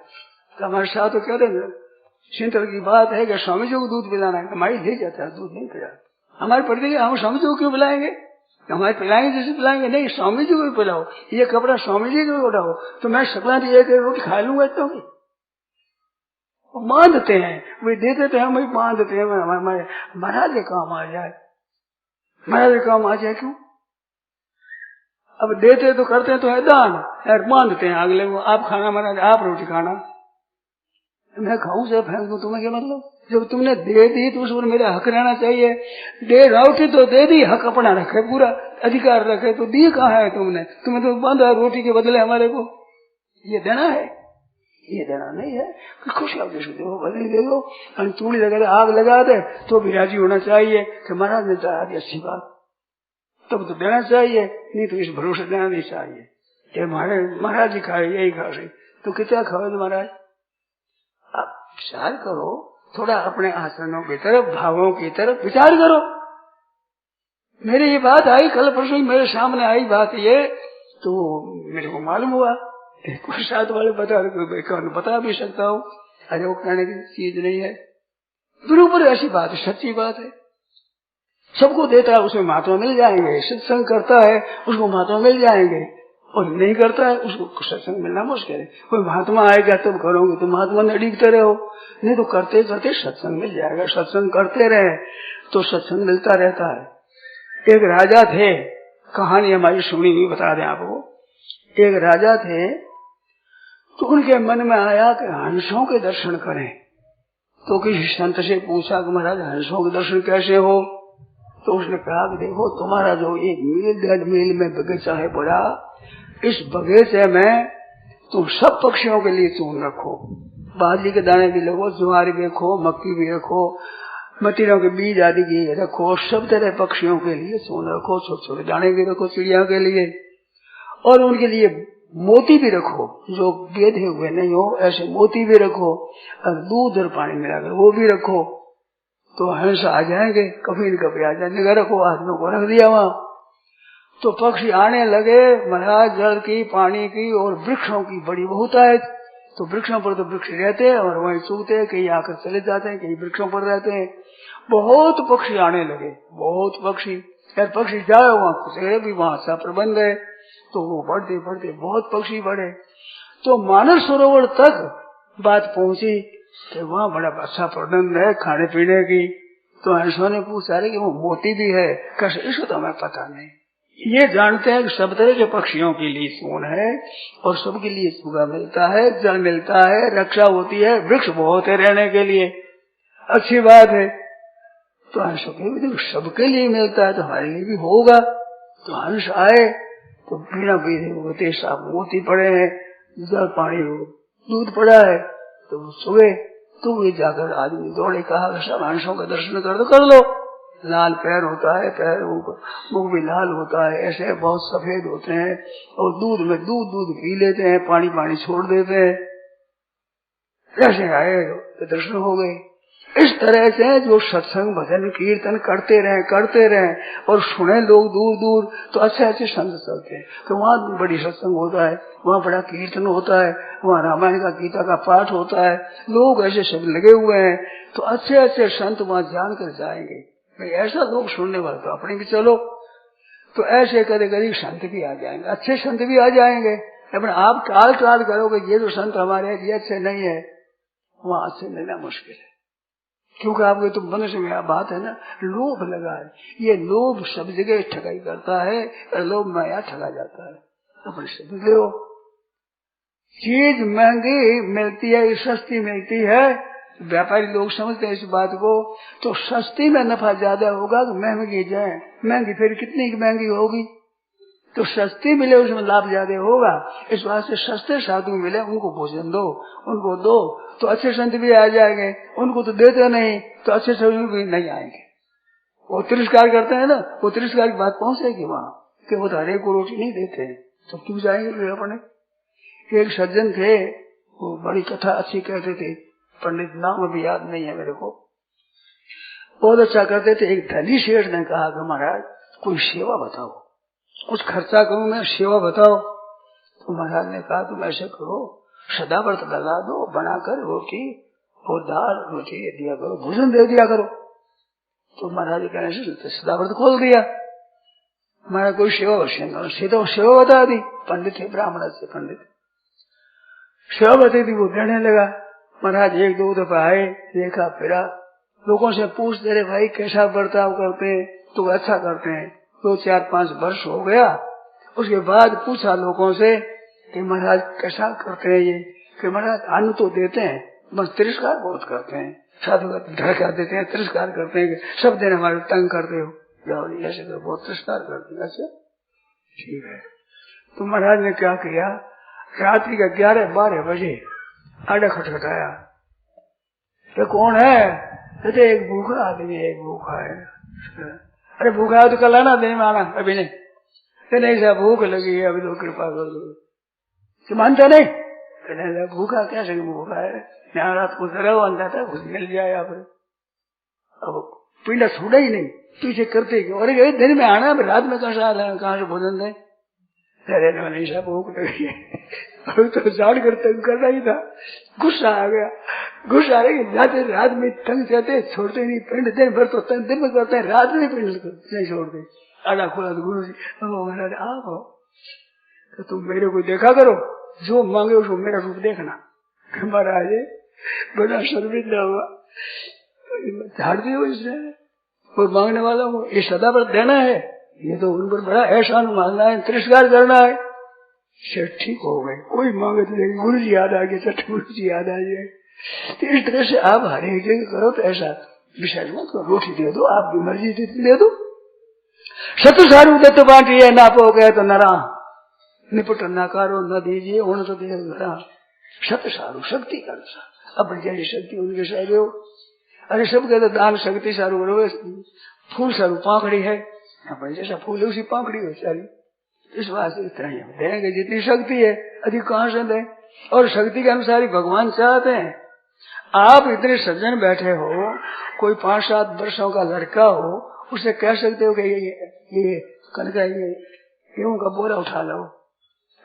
[SPEAKER 4] तो हमारे साथ तो कहते हैं चिंतन की बात है कि स्वामी जी को दूध पिलाना है, हमारी ले जाता है दूध नहीं पिला, हमारे पड़ती हम स्वामी जी को क्यों पिलाएंगे? हमारे पिलाएंगे जैसे पिलाएंगे नहीं, स्वामी जी को भी पिलाओ, ये कपड़ा स्वामी जी को उठाओ, तो मैं संक्रांति एक रोटी खा लूंगा तो बांधते हैं, वे दे देते हैं, वही बांधते हैं, महाराज काम आ जाए, महाराज काम आ जाए क्यों? अब देते तो करते तो है दान, यार बांधते हैं अगले को, आप खाना महाराज, आप रोटी खाना, मैं खाऊं से फेंक दूं, तुम्हें क्या मतलब? जब तुमने दे दी तो उस पर मेरा हक रहना चाहिए। दे रोटी तो दे दी, हक अपना रखे, पूरा अधिकार रखे, तो दी कहाँ है तुमने? तुम्हें तो बांधा रोटी के बदले हमारे को, ये देना है? ये देना नहीं है। खुशी आप दो बदली दे दो, चूड़ी लगा आग लगा दे तो भी राजी होना चाहिए कि महाराज ने चाहा दी, अच्छी बात, तब तो देना चाहिए, नहीं तो इस भरोसे देना नहीं चाहिए। महाराज जी खाए यही खा रही, तो कितना खाओ महाराज? आप विचार करो थोड़ा, अपने आचरणों की तरफ, भावों की तरफ विचार करो। मेरी ये बात आई कल परसों, मेरे सामने आई बात ये, तो मेरे को मालूम हुआ, कुछ साथ वाले बता भी सकता हूँ, अरे वो कहने की चीज नहीं है, गुरु पर ऐसी बात है, सच्ची बात है। सबको देता है उसमें महात्मा मिल जाएंगे, सत्संग करता है उसको महात्मा मिल जाएंगे, और नहीं करता है उसको सत्संग मिलना मुश्किल है। कोई महात्मा आएगा तब करोगे, तो महात्मा ने अड़ीगते रहो, नहीं तो करते करते सत्संग मिल जाएगा। सत्संग करते रहे तो सत्संग मिलता रहता है। एक राजा थे, कहानी हमारी सुनी हुई बता दें आपको। एक राजा थे तो उनके मन में आया कि हंसों के दर्शन करें, तो किसी संत से पूछा कि महाराज हंसों के दर्शन कैसे हो? तो उसने कहा कि देखो तुम्हारा जो एक मील 1.5 मील में बगीचा है बड़ा, इस बगीचे में तुम सब पक्षियों के लिए चून रखो, बाजरी के दाने भी रखो, ज्वार भी रखो, मक्की भी रखो, मतीरों के बीज आदि भी रखो, सब तरह पक्षियों के लिए चून रखो, छोटे छोटे दाने भी रखो चिड़िया के लिए, और उनके लिए मोती भी रखो, जो बेधे हुए नहीं हो ऐसे मोती भी रखो, और दूध और पानी मिलाकर वो भी रखो, तो हंस आ जाएंगे, कभी न कभी आ जाएंगे। रखो, आदमियों को रख दिया वहां, तो पक्षी आने लगे। महाराज जल की, पानी की और वृक्षों की बड़ी बहुतायत, तो वृक्षों पर तो वृक्ष रहते हैं और वहीं सूते हैं, कहीं आकर चले जाते हैं, कहीं वृक्षों पर रहते हैं। बहुत पक्षी आने लगे, बहुत पक्षी, यार पक्षी जाए वहां भी, वहां अच्छा प्रबंध है, तो वो बढ़ते बढ़ते बहुत पक्षी बढ़े, तो मानस सरोवर तक बात पहुंची कि वहाँ बड़ा अच्छा प्रबंध है खाने पीने की। तो हंसों ने पूछा कि वो मोती भी है, कैसे? इसको तो हमें पता नहीं। ये जानते हैं कि सब तरह के पक्षियों के लिए सोन है और सबके लिए सुगा मिलता है, जल मिलता है, रक्षा होती है, वृक्ष बहुत है रहने के लिए, अच्छी बात है। तो हंस सबके लिए मिलता है तो हमारे लिए भी होगा। तो हंस आए तो बिना बीधे होते साफ मोती पड़े हैं, जल पानी हो, दूध पड़ा है। तो सुबह तो वे जाकर आदमी दौड़े, कहा सब हंसों का दर्शन कर लो। लाल पैर होता है, पैर मुख भी लाल होता है, ऐसे बहुत सफेद होते हैं और दूध में दूध पी लेते हैं, पानी छोड़ देते हैं। ऐसे आए तो दर्शन हो गए। इस तरह से जो सत्संग भजन कीर्तन करते रहे और सुने लोग दूर दूर, तो अच्छे संत चलते हैं। तो वहाँ बड़ी सत्संग होता है, वहाँ बड़ा कीर्तन होता है, वहाँ रामायण का गीता का पाठ होता है, लोग ऐसे सब लगे हुए हैं। तो अच्छे संत वहाँ जान कर जाएंगे। भाई ऐसा लोग सुनने वाले तो अपने भी चलो। तो ऐसे कभी संत भी आ जाएंगे, अच्छे संत भी आ जाएंगे। लेकिन आप टाल करोगे ये जो संत हमारे ये अच्छे नहीं है, वहाँ अच्छे मिलना मुश्किल है। क्योंकि आपके तो मनुष्य में बात है ना, लोभ लगा है। ये लोभ सब जगह ठगाई करता है और लोभ में यहाँ ठगा जाता है। अपने समझ लो, चीज महंगी मिलती है, सस्ती मिलती है। व्यापारी लोग समझते हैं इस बात को। तो सस्ती में नफा ज्यादा होगा तो महंगी जाए, महंगी फिर कितनी की महंगी होगी। तो सस्ती मिले उसमें लाभ ज्यादा होगा। इस वास्ते सस्ते साधु मिले उनको भोजन दो, उनको दो, तो अच्छे संत भी आ जाएंगे। उनको तो देते नहीं तो अच्छे संत भी नहीं आएंगे। वो तिरस्कार करते हैं ना, वो तिरस्कार की बात पहुंचेगी वहाँ कि वो तो हरे को रोटी नहीं देते, तो क्यों जाएंगे अपने। एक सज्जन थे, वो बड़ी कथा अच्छी कहते थे, पंडित नाम अभी याद नहीं है मेरे को, बहुत अच्छा करते थे। एक धनी शेठ ने कहा कि महाराज कोई सेवा बताओ, कुछ खर्चा करूं मैं, सेवा बताओ। तो महाराज ने कहा तुम ऐसे करो, सदाव्रत लगा दो, बनाकर रोटी और दाल रोटी दिया करो, भोजन दे दिया करो। तो महाराज कहने से सदाव्रत खोल दिया। महाराज कोई सेवा बता दी। पंडित थे, ब्राह्मण से पंडित, सेवा बताई थी, वो देने लगा। महाराज एक दो दफा आए, देखा फिरा, लोगों से पूछते रहे भाई कैसा बर्ताव करते हैं, तो अच्छा करते हैं। 2-4-5 वर्ष हो गया। उसके बाद पूछा लोगों से कि महाराज कैसा करते हैं ये, कि महाराज अन्न तो देते हैं बस तिरस्कार बहुत करते हैं, साधु ढका देते हैं, तिरस्कार करते हैं कि सब दिन हमारे तंग करते हो, जाओ ऐसे तो बहुत तिरस्कार करते हैं। अच्छा ठीक है। तो महाराज ने क्या किया, रात्रि का 11-12 बजे आड़ा खटखटाया। ये कौन है? कहते एक भूखा आदमी है, एक भूखा है। अरे भूखा है तो कल आना, दिन में आना, अभी नहीं। नहीं साहब भूख लगी है, अभी तो कृपा कर दो। मानता नहीं, कहने भूखा क्या सही भूखा है, यहाँ रात को रहो अंधा था, कुछ मिल जाए आप। अब पिंडा छूटा ही नहीं, पीछे करते क्यों? अरे दिन में आना, रात में कहाँ से भोजन दें? अरे नहीं साहब भूख लगी है, अभी तो जान करते करना ही था। गुस्सा आ गया, गुस्सा आ रहा जाते रात में तंग जाते, छोड़ते नहीं पिंड, दिन भर तो तंग दिन में करते हैं, रात में पिंड नहीं छोड़ते। आड़ा खोला तो गुरु जी आप तो तुम मेरे को देखा करो, जो मांगे उसको मेरा रूप देखना। महाराज बड़ा शर्मिंदा हुआ, झाड़ दियो इसने, कोई मांगने वाला हो, ये सदाव्रत देना है, ये तो उन पर बड़ा एहसान मानना है, तिरस्कार करना है। से ठीक हो गए, कोई मांगे तो गुरु जी याद आ गए, सच गुरु जी याद आ जाए। तो इस तरह से आप हर एक जगह करो तो ऐसा विशेष मत करो, रोटी दे दो, आपकी मर्जी दे दो। सत सारू दत्त बांटिए, ना पो गए तो नरा, निपट ना करो न दीजिए उन तो दे घरा। सत सारू शक्ति का अनुसार अपनी जैसी शक्ति उनके सारे हो। अरे सब कहते दान शक्ति सारू करो, फूल सारू पाखड़ी है, अपने जैसा फूल है उसी पाखड़ी हो सारी। इस वास्ते इतना ही देंगे जितनी शक्ति है, अधिक कहाँ से दें। और शक्ति के अनुसार ही भगवान चाहते हैं। आप इतने सज्जन बैठे हो, कोई 5-7 वर्षों का लड़का हो, उसे कह सकते हो कि ये कनका ये गेहूं का बोरा उठा लो।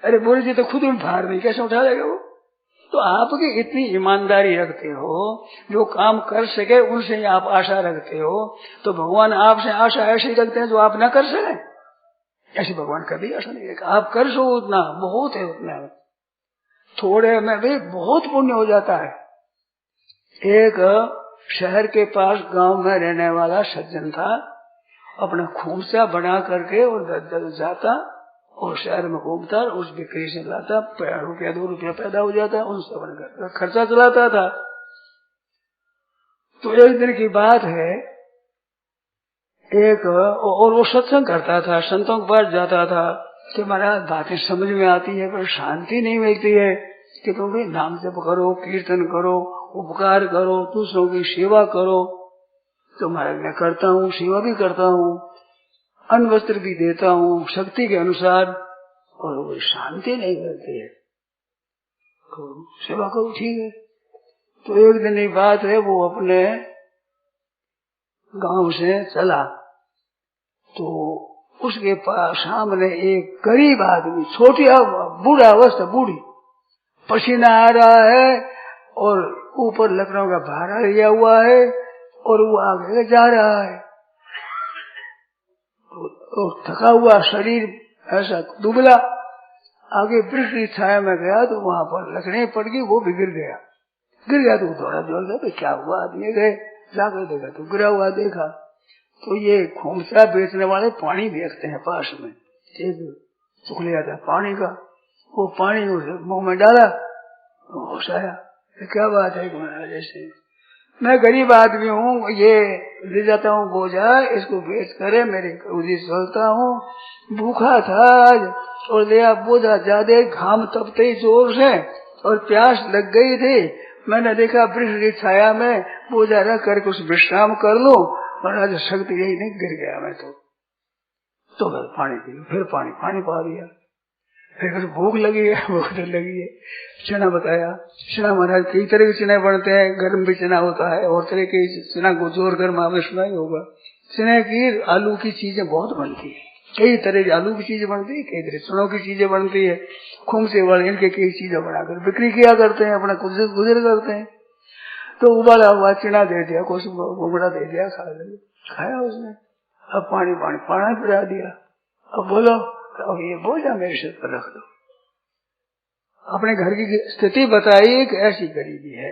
[SPEAKER 4] अरे बोरे जी तो खुद में भार नहीं, कैसे उठा लेगा वो? तो आपकी इतनी ईमानदारी रखते हो, जो काम कर सके उनसे आप आशा रखते हो, तो भगवान आपसे आशा ऐसी रखते हैं जो आप न कर सके। ऐसे भगवान कभी आशा नहीं रखा, आप कर सो उतना बहुत है, उतना थोड़े में भी बहुत पुण्य हो जाता है। एक शहर के पास गांव में रहने वाला सज्जन था, अपना खूमसा बना करके और जाता और शहर में घूमता, उस बिक्री से लाता, रुपया 2 रुपया पैदा हो जाता, उनसे बनकर खर्चा चलाता था। तो एक दिन की बात है, एक और वो सत्संग करता था, संतों के पास जाता था कि महाराज बातें समझ में आती है पर शांति नहीं मिलती है कि तुम भी नाम जप करो, कीर्तन करो, उपकार करो, दूसरों की सेवा करो। तो महाराज मैं करता हूँ, सेवा भी करता हूँ, अन्न वस्त्र भी देता हूँ शक्ति के अनुसार, और वो शांति नहीं मिलती है। तो सेवा करो, ठीक है। तो एक दिन की बात है, वो अपने गांव से चला तो उसके पास सामने एक गरीब आदमी, छोटी बूढ़ा अवस्था, बूढ़ी, पसीना आ रहा है और ऊपर लकड़ों का भारा लिया हुआ है और वो आगे जा रहा है। तो थका हुआ शरीर, ऐसा दुबला, आगे वृक्ष की छाया में गया तो वहां पर लकड़े पड़ गई, वो भी गिर गया। तो थोड़ा जोर गया, क्या हुआ? आदमी गए, जाकर देखा तो गिरा हुआ देखा। तो ये खूमसा बेचने वाले पानी बेचते हैं पास में, एक चुक लिया था पानी का, वो पानी उसे मुंह में डाला, होश आया। क्या बात है? जैसे मैं गरीब आदमी हूँ, ये ले जाता हूँ बोझा, इसको बेच करे मेरी रोजी चलता हूँ, भूखा था आज और लिया बोझा, ज्यादा घाम तपते ही जोर से और प्यास लग गई थी, मैंने देखा वृक्ष की छाया में बोझा रख कर कुछ विश्राम कर लूं, और आज शक्ति यही नहीं, गिर गया मैं। तो फिर पानी पी, फिर पानी पा दिया, फिर कुछ भूख लगी है, भूख लगी है, चना बताया। चना महाराज कई तरह के चने बनते हैं, गर्म भी चना होता है और तरह के चना को जोर गर्म आपने सुना ही होगा। चने की आलू की चीजें बहुत बनती है, कई तरह की आलू की चीजें बनती है, कई तरह चनों की चीजें बनती है, खूमसे वाले इनके कई चीजें बनाकर बिक्री किया करते हैं, अपना गुजर करते हैं। तो उबाला हुआ चना दे दिया, कुछ घुगड़ा दे दिया, खाया उसने। अब पानी पिला दिया। अब बोलो, अब ये बोझा मेरे सिर पर रख दो। अपने घर की स्थिति बताई कि ऐसी गरीबी है,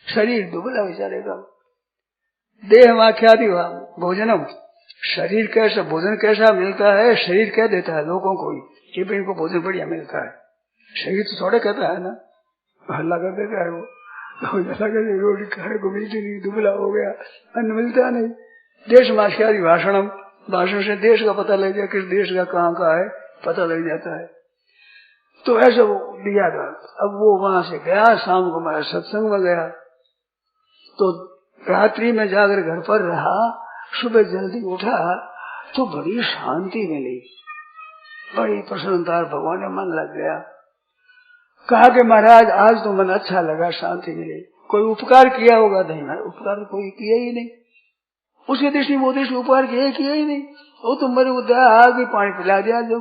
[SPEAKER 4] शरीर दुबला बेचारे का, देह वाख्याति भोजनम, शरीर कैसा, भोजन कैसा मिलता है, शरीर कह देता है लोगों को कि भाई इनको भोजन बढ़िया मिलता है, शरीर तो थोड़े कहता है ना, हल्ला कर देता है वो, रोटी खाने को मिलती नहीं, दुबला हो गया, अन्न मिलता नहीं। देश वाख्याति भाषणम, भाषण से देश का पता लग जाए, किस देश का कहाँ का है पता लग जाता है। तो ऐसा वो लिया था। अब वो वहां से गया, शाम को हमारे सत्संग में गया, तो रात्रि में जाकर घर पर रहा, सुबह जल्दी उठा तो बड़ी शांति मिली, बड़ी प्रसन्नता, भगवान में मन लग गया। कहा कि महाराज आज तो मन अच्छा लगा, शांति मिली। कोई उपकार किया होगा? नहीं, मैं उपकार कोई किया ही नहीं, उसके दृष्टि वो दृष्टि उपकार किया ही नहीं। वो तो मेरे को दया आ गई, पानी पिला दिया, जो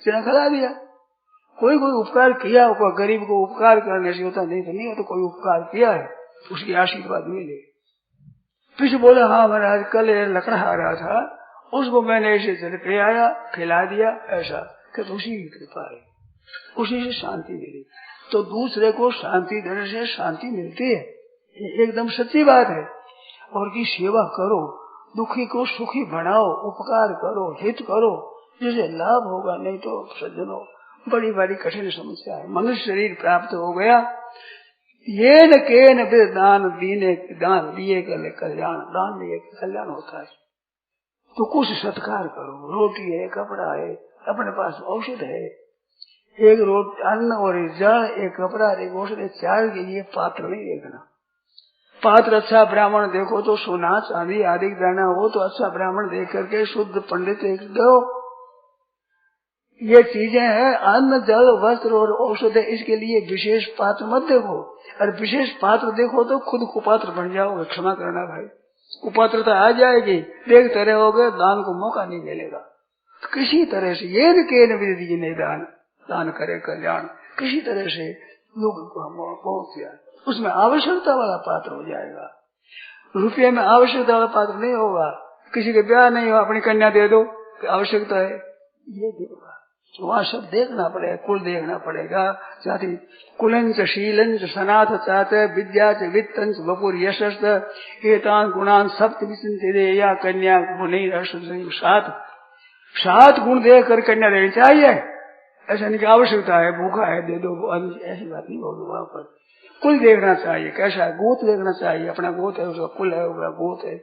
[SPEAKER 4] चना खिला दिया। कोई उपकार किया होगा, गरीब को उपकार करने से होता, नहीं तो नहीं होता। कोई उपकार किया है, उसकी आशीर्वाद मिले। फिर बोला, हाँ महाराज कल लकड़ा आ रहा था, उसको मैंने ऐसे जल पे आया, खिला दिया, ऐसा कि उसी की कृपा है, उसी से शांति मिली। तो दूसरे को शांति देने से शांति मिलती है, एकदम सच्ची बात है। और की सेवा करो, दुखी को सुखी बनाओ, उपकार करो, हित करो, जिसे लाभ होगा। नहीं तो सज्जनों बड़ी बड़ी कठिन समस्या है। मनुष्य शरीर प्राप्त हो गया, ये न के न दान दीने, दान दिए कल्याण, दान दिए कल्याण होता है। तो कुछ सत्कार करो, रोटी है, कपड़ा है, अपने पास औषध है, एक रोटी अन्न और एक जल, एक कपड़ा, एक औषध, चार के लिए पात्र नहीं देखना। पात्र अच्छा ब्राह्मण देखो तो सोना चांदी आदि दाना हो तो अच्छा ब्राह्मण देख करके शुद्ध पंडित एक दो। ये चीजें हैं, अन्न जल वस्त्र और औषध, इसके लिए विशेष पात्र मत देखो। और विशेष पात्र देखो तो खुद कुपात्र बन जाओगे। क्षमा करना भाई, कुपात्रता आ जाएगी, देखते रहोगे, दान को मौका नहीं मिलेगा। तो किसी तरह से ये नहीं दान, दान करे कल्याण, किसी तरह से लोगों को हम पहुंच जाए, उसमें आवश्यकता वाला पात्र हो जाएगा। रुपये में आवश्यकता वाला पात्र नहीं होगा। किसी के ब्याह नहीं हो, अपनी कन्या दे दो, आवश्यकता है, ये देगा। वहाँ सब देखना पड़ेगा, कुल देखना पड़ेगा। जाति कुलंच शीलंच सनाथ चाच विद्या च वित्तंच बपुर यशस्त एतान गुणान सप्त विचिंते या कन्या गुण सात गुण देख कर कन्या देनी चाहिए। ऐसा नहीं कि आवश्यकता है, भूखा है दे दो, ऐसी बात नहीं होगी। वहां पर कुल देखना चाहिए, कैसा है गोत देखना चाहिए, अपना गोत है उसका कुल है, उसका गोत है।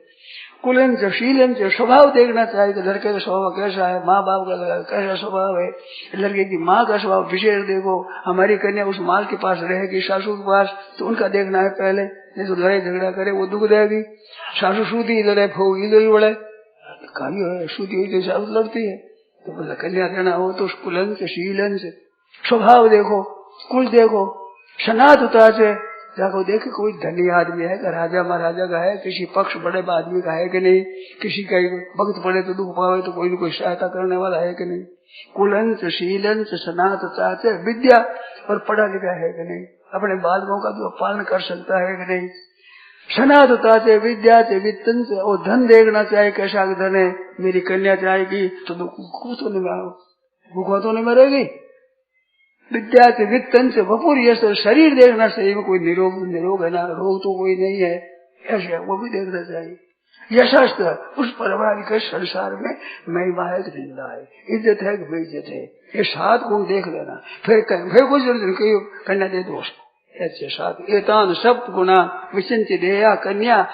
[SPEAKER 4] कुलंच शीलंच स्वभाव देखना चाहिए कि लड़के का स्वभाव कैसा है, माँ बाप का कैसा स्वभाव है, लड़के की माँ का स्वभाव विशेष देखो। हमारी कन्या उस माल के पास रहेगी, सासू के पास, तो उनका देखना है पहले। नहीं तो लड़ाई झगड़ा करे वो दुख देगी। सासू सूदी लड़े फो इधर बड़े कार्य सूदी हुई तो सासू लड़ती है, तो बोला कन्या देना हो तो कुलंच शीलंच स्वभाव देखो, कुल देखो। सनातता से जाको देखे कोई धनी आदमी है, राजा महाराजा का है, किसी पक्ष बड़े आदमी का है कि नहीं, किसी का वक्त पड़े तो दुख पावे तो कोई न कोई सहायता करने वाला है कि नहीं। कुलंच शीलंच सनातता से विद्या और पढ़ा लिखा है कि नहीं, अपने बालकों का जो पालन कर सकता है कि नहीं। सनातता से विद्या से वित्तन से और धन देखना चाहिए, कैसा धन है। मेरी कन्या चाहेगी तो भूखा तो नहीं मरेगी। विद्या से वित्तन से भरपूर यश, शरीर देखना चाहिए, कोई निरोग है ना, रोग तो कोई नहीं है, ऐसे वो भी देखना चाहिए। यशस्त्र उस परिवार के संसार में महिमा है कि निंदा है, इज्जत है कि बेइज्जत है, ये 7 गुण देख लेना। फिर कुछ कन्या दे दो ऐसे 7 एतान सप्त गुणा विचिंत देया कन्या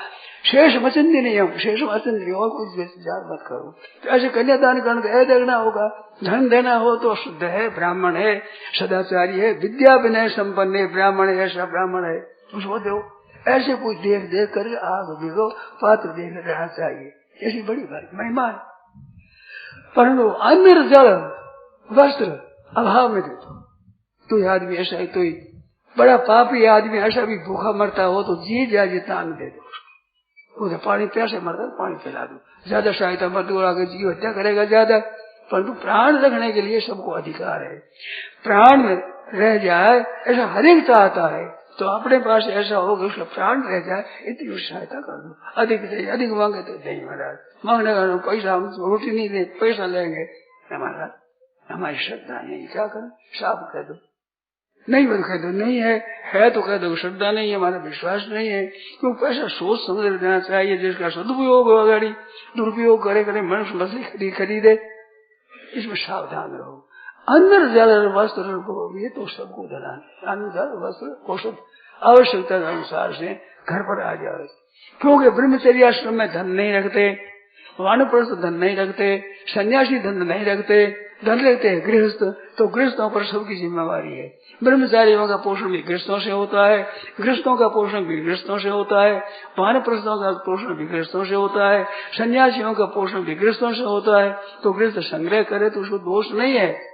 [SPEAKER 4] शेष वचन नहीं है, शेष वचन नहीं और कुछ विचार मत करो। तो ऐसे कन्यादान करना देखना होगा। धन देना हो तो शुद्ध है, ब्राह्मण है, सदाचारी है, विद्या विनय संपन्न है, ब्राह्मण है, ऐसा ब्राह्मण है, उसको दो। ऐसे कुछ देख देख कर आग भिगो, पात्र देख रहना चाहिए, ऐसी बड़ी बात महिमा है। परंतु अन्य जल वस्त्र अभाव में दे दो तो आदमी ऐसा है, तो बड़ा पापी आदमी ऐसा भी भूखा मरता हो तो जी जा जितना अन्न दे दो, उसे पानी प्यासे मरता पानी पिला दो। ज्यादा सहायता मत दो, आगे जीव हत्या करेगा ज्यादा, परंतु प्राण रखने के लिए सबको अधिकार है। प्राण रह जाए ऐसा हर एक चाहता है, तो अपने पास ऐसा हो कि उसका प्राण रह जाए इतनी सहायता कर दो। अधिक से अधिक मांगे तो नहीं महाराज, मांगने का पैसा हम रोटी नहीं दे, पैसा लेंगे हमारा, हमारी श्रद्धा नहीं, क्या करें, साफ कह दो, नहीं बल कह दो, नहीं है तो कह दो श्रद्धा नहीं है, हमारा विश्वास नहीं है। क्योंकि पैसा सोच समझ देना चाहिए, जिसका सदुपयोग हो गाड़ी दुरुपयोग करे मनुष्य मछली खरीदे, इसमें सावधान रहो। अंदर जल वस्त्र ये तो सबको देना है, अन्न जल वस्त्र औषध आवश्यकता के अनुसार से घर पर आ जाए। क्योंकि ब्रह्मचर्य आश्रम में धन नहीं रखते, वानप्रस्थ धन नहीं रखते, सन्यासी धन नहीं रखते, धन रखते हैं गृहस्थ, तो गृहस्थों पर सबकी जिम्मेवारी है। ब्रह्मचारियों का पोषण भी गृहस्थों से होता है, गृहस्थों का पोषण भी गृहस्थों से होता है, वानप्रस्थों का पोषण भी गृहस्थों से होता है, सन्यासियों का पोषण भी गृहस्थों से होता है। तो गृहस्थ संग्रह करे तो उसको दोष नहीं है।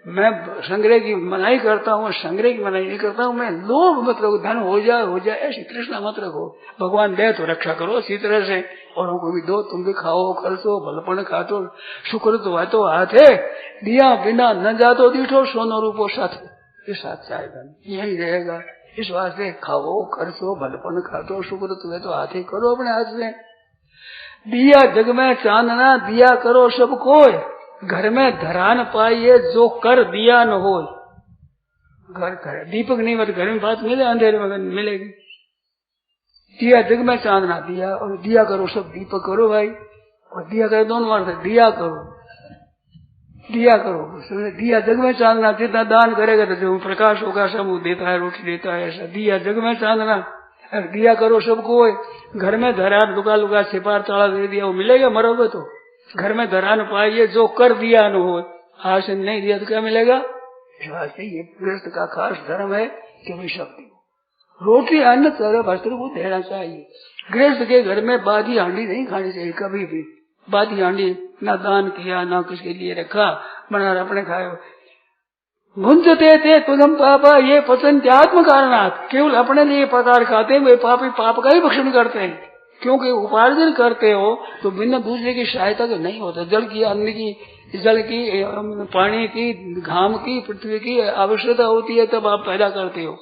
[SPEAKER 4] मैं संग्रह की मनाही करता हूँ, संग्रह की मनाही नहीं करता हूँ। मैं लोभ मत रखो, धन हो जाए ऐसी तृष्णा मत रखो। भगवान दे तो रक्षा करो अच्छी तरह से, और उनको भी दो, तुम भी खाओ खर्चो भलपन खातो, शुक्र तो है तो हाथ है, दिया बिना न जातो दीठो, सोनो रूपो साथ, ये साथ चाहेगा यही रहेगा। इस वास्ते खाओ खर्चो भलपन खातो, शुक्र तो है तो हाथ ही करो अपने हाथ से। दिया जग में चांदना दिया करो सबको, घर में धरान पाइए जो कर दिया न हो। घर दीपक नहीं मत घर में बात मिले, अंधेरे में मिलेगी। दिया जग में चांदना दिया, और दिया करो सब दीपक करो भाई, और दिया करो दोनों अर्थ, दिया करो दिया जग में चांदना, जितना दान करेगा तो जो प्रकाश होगा सब देता है, रोटी देता है, ऐसा दिया जग में चांदना। दिया करो सबको, घर में धरान लुका छिपार ताला दे दिया, वो मिलेगा मरोगे तो। घर में धरान पाइए जो कर दिया न हो, आज से नहीं दिया तो क्या मिलेगा। ये गृहस्थ का खास धर्म है कि भाई सब रोटी अन्न तरह वस्त्र को देना चाहिए। गृहस्थ के घर में बाधी हांडी नहीं खानी चाहिए कभी भी। बाधी हांडी ना दान किया ना किसके लिए रखा, बना अपने खाए। भुंजते थे तुम पापा ये पचन आत्म कारणात्, केवल अपने लिए पदार्थ खाते हैं वे पापी पाप का ही भक्षण करते हैं। क्योंकि उपार्जन करते हो तो बिना दूसरे की सहायता के नहीं होता। जल की, अन्न की, जल की, पानी की, घाम की, पृथ्वी की आवश्यकता होती है, तब आप पैदा करते हो।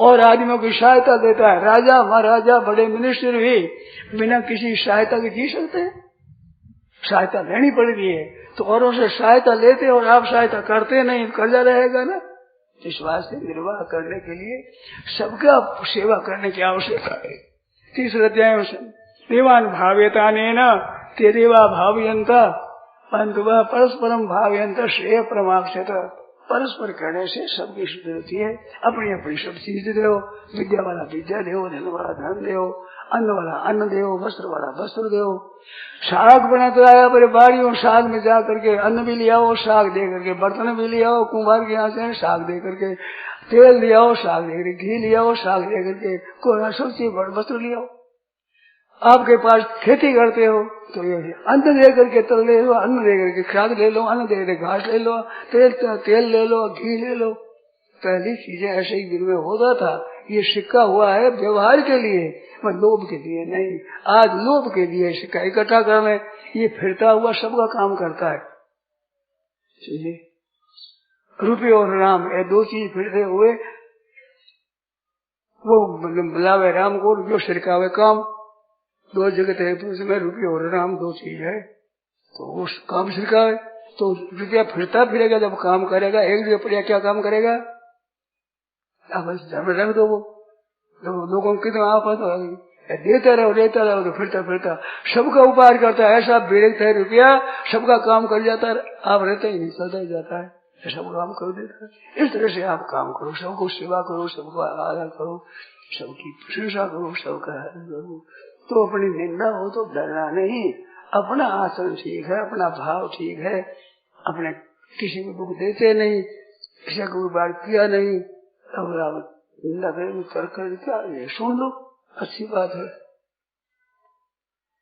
[SPEAKER 4] और आदमियों की सहायता देता है। राजा महाराजा बड़े मिनिस्टर भी बिना किसी सहायता के जी सकते हैं। सहायता लेनी पड़ रही है, तो औरों से सहायता लेते और आप सहायता करते नहीं, कर्जा रहेगा ना। इस वास्ते निर्वाह करने के लिए सबका सेवा करने की आवश्यकता है। तीसरे अध्याय में देवान भाव्यता ने न ते देवा भाव्यंता परंतु वह परस्परम भाव्यंत श्रेय परमाक्षत। परस्पर करने से सबकी शुद्धि होती है। अपनी अपनी सब चीज दो, विद्या वाला विद्या दो, धन वाला धन दो, अन्न वाला अन्न दो, वस्त्र वाला वस्त्र दो। साग बना तो आया पर बाड़ियों साग में जा करके अन्न भी ले आओ, साग दे करके बर्तन भी ले आओ, कुम्हार के यहाँ से साग दे करके तेल ले आओ, साग दे करके घी ले आओ, साग दे करके कोई सब चीज वस्त्र ले आओ। आपके पास खेती करते हो तो ये अन्न दे करके तल ले लो, अन्न दे करके खाद ले लो, अन्न दे करके घास ले लो, तेल ले लो, घी ले लो। पहली चीजें ऐसे ही दिन में होता था। ये सिक्का हुआ है व्यवहार के लिए, मैं लोभ के लिए नहीं। आज लोभ के लिए सिक्का इकट्ठा करने, ये फिरता हुआ सबका काम करता है। रुपये और राम ये दो चीज फिरते हुए, वो बुलावे राम को, जो सिरकावे काम। दो जगत है तो उसमें रुपये और राम दो चीज है, तो वो काम सिरकावे। तो रुपया फिरता फिरेगा, जब काम करेगा एक जगह पर क्या काम करेगा? आप रख दो, वो लोगों की तो आप देता रहो तो फिरता फिरता सबका उपहार करता है। ऐसा बेरकता है रुपया, सबका काम कर जाता है, आप रहते ही नहीं, चलता ही जाता है, सब काम कर देता है। इस तरह से आप काम करो, सबको सेवा करो, सबको आदर करो, सबकी प्रशंसा करो, सबका करो, तो अपनी निंदा हो तो डरना नहीं। अपना आचरण ठीक है, अपना भाव ठीक है, अपने किसी को दुख देते नहीं, किसी को बात किया नहीं, अब निंदा करें, तर्क कर क्या सुन लो, अच्छी बात है।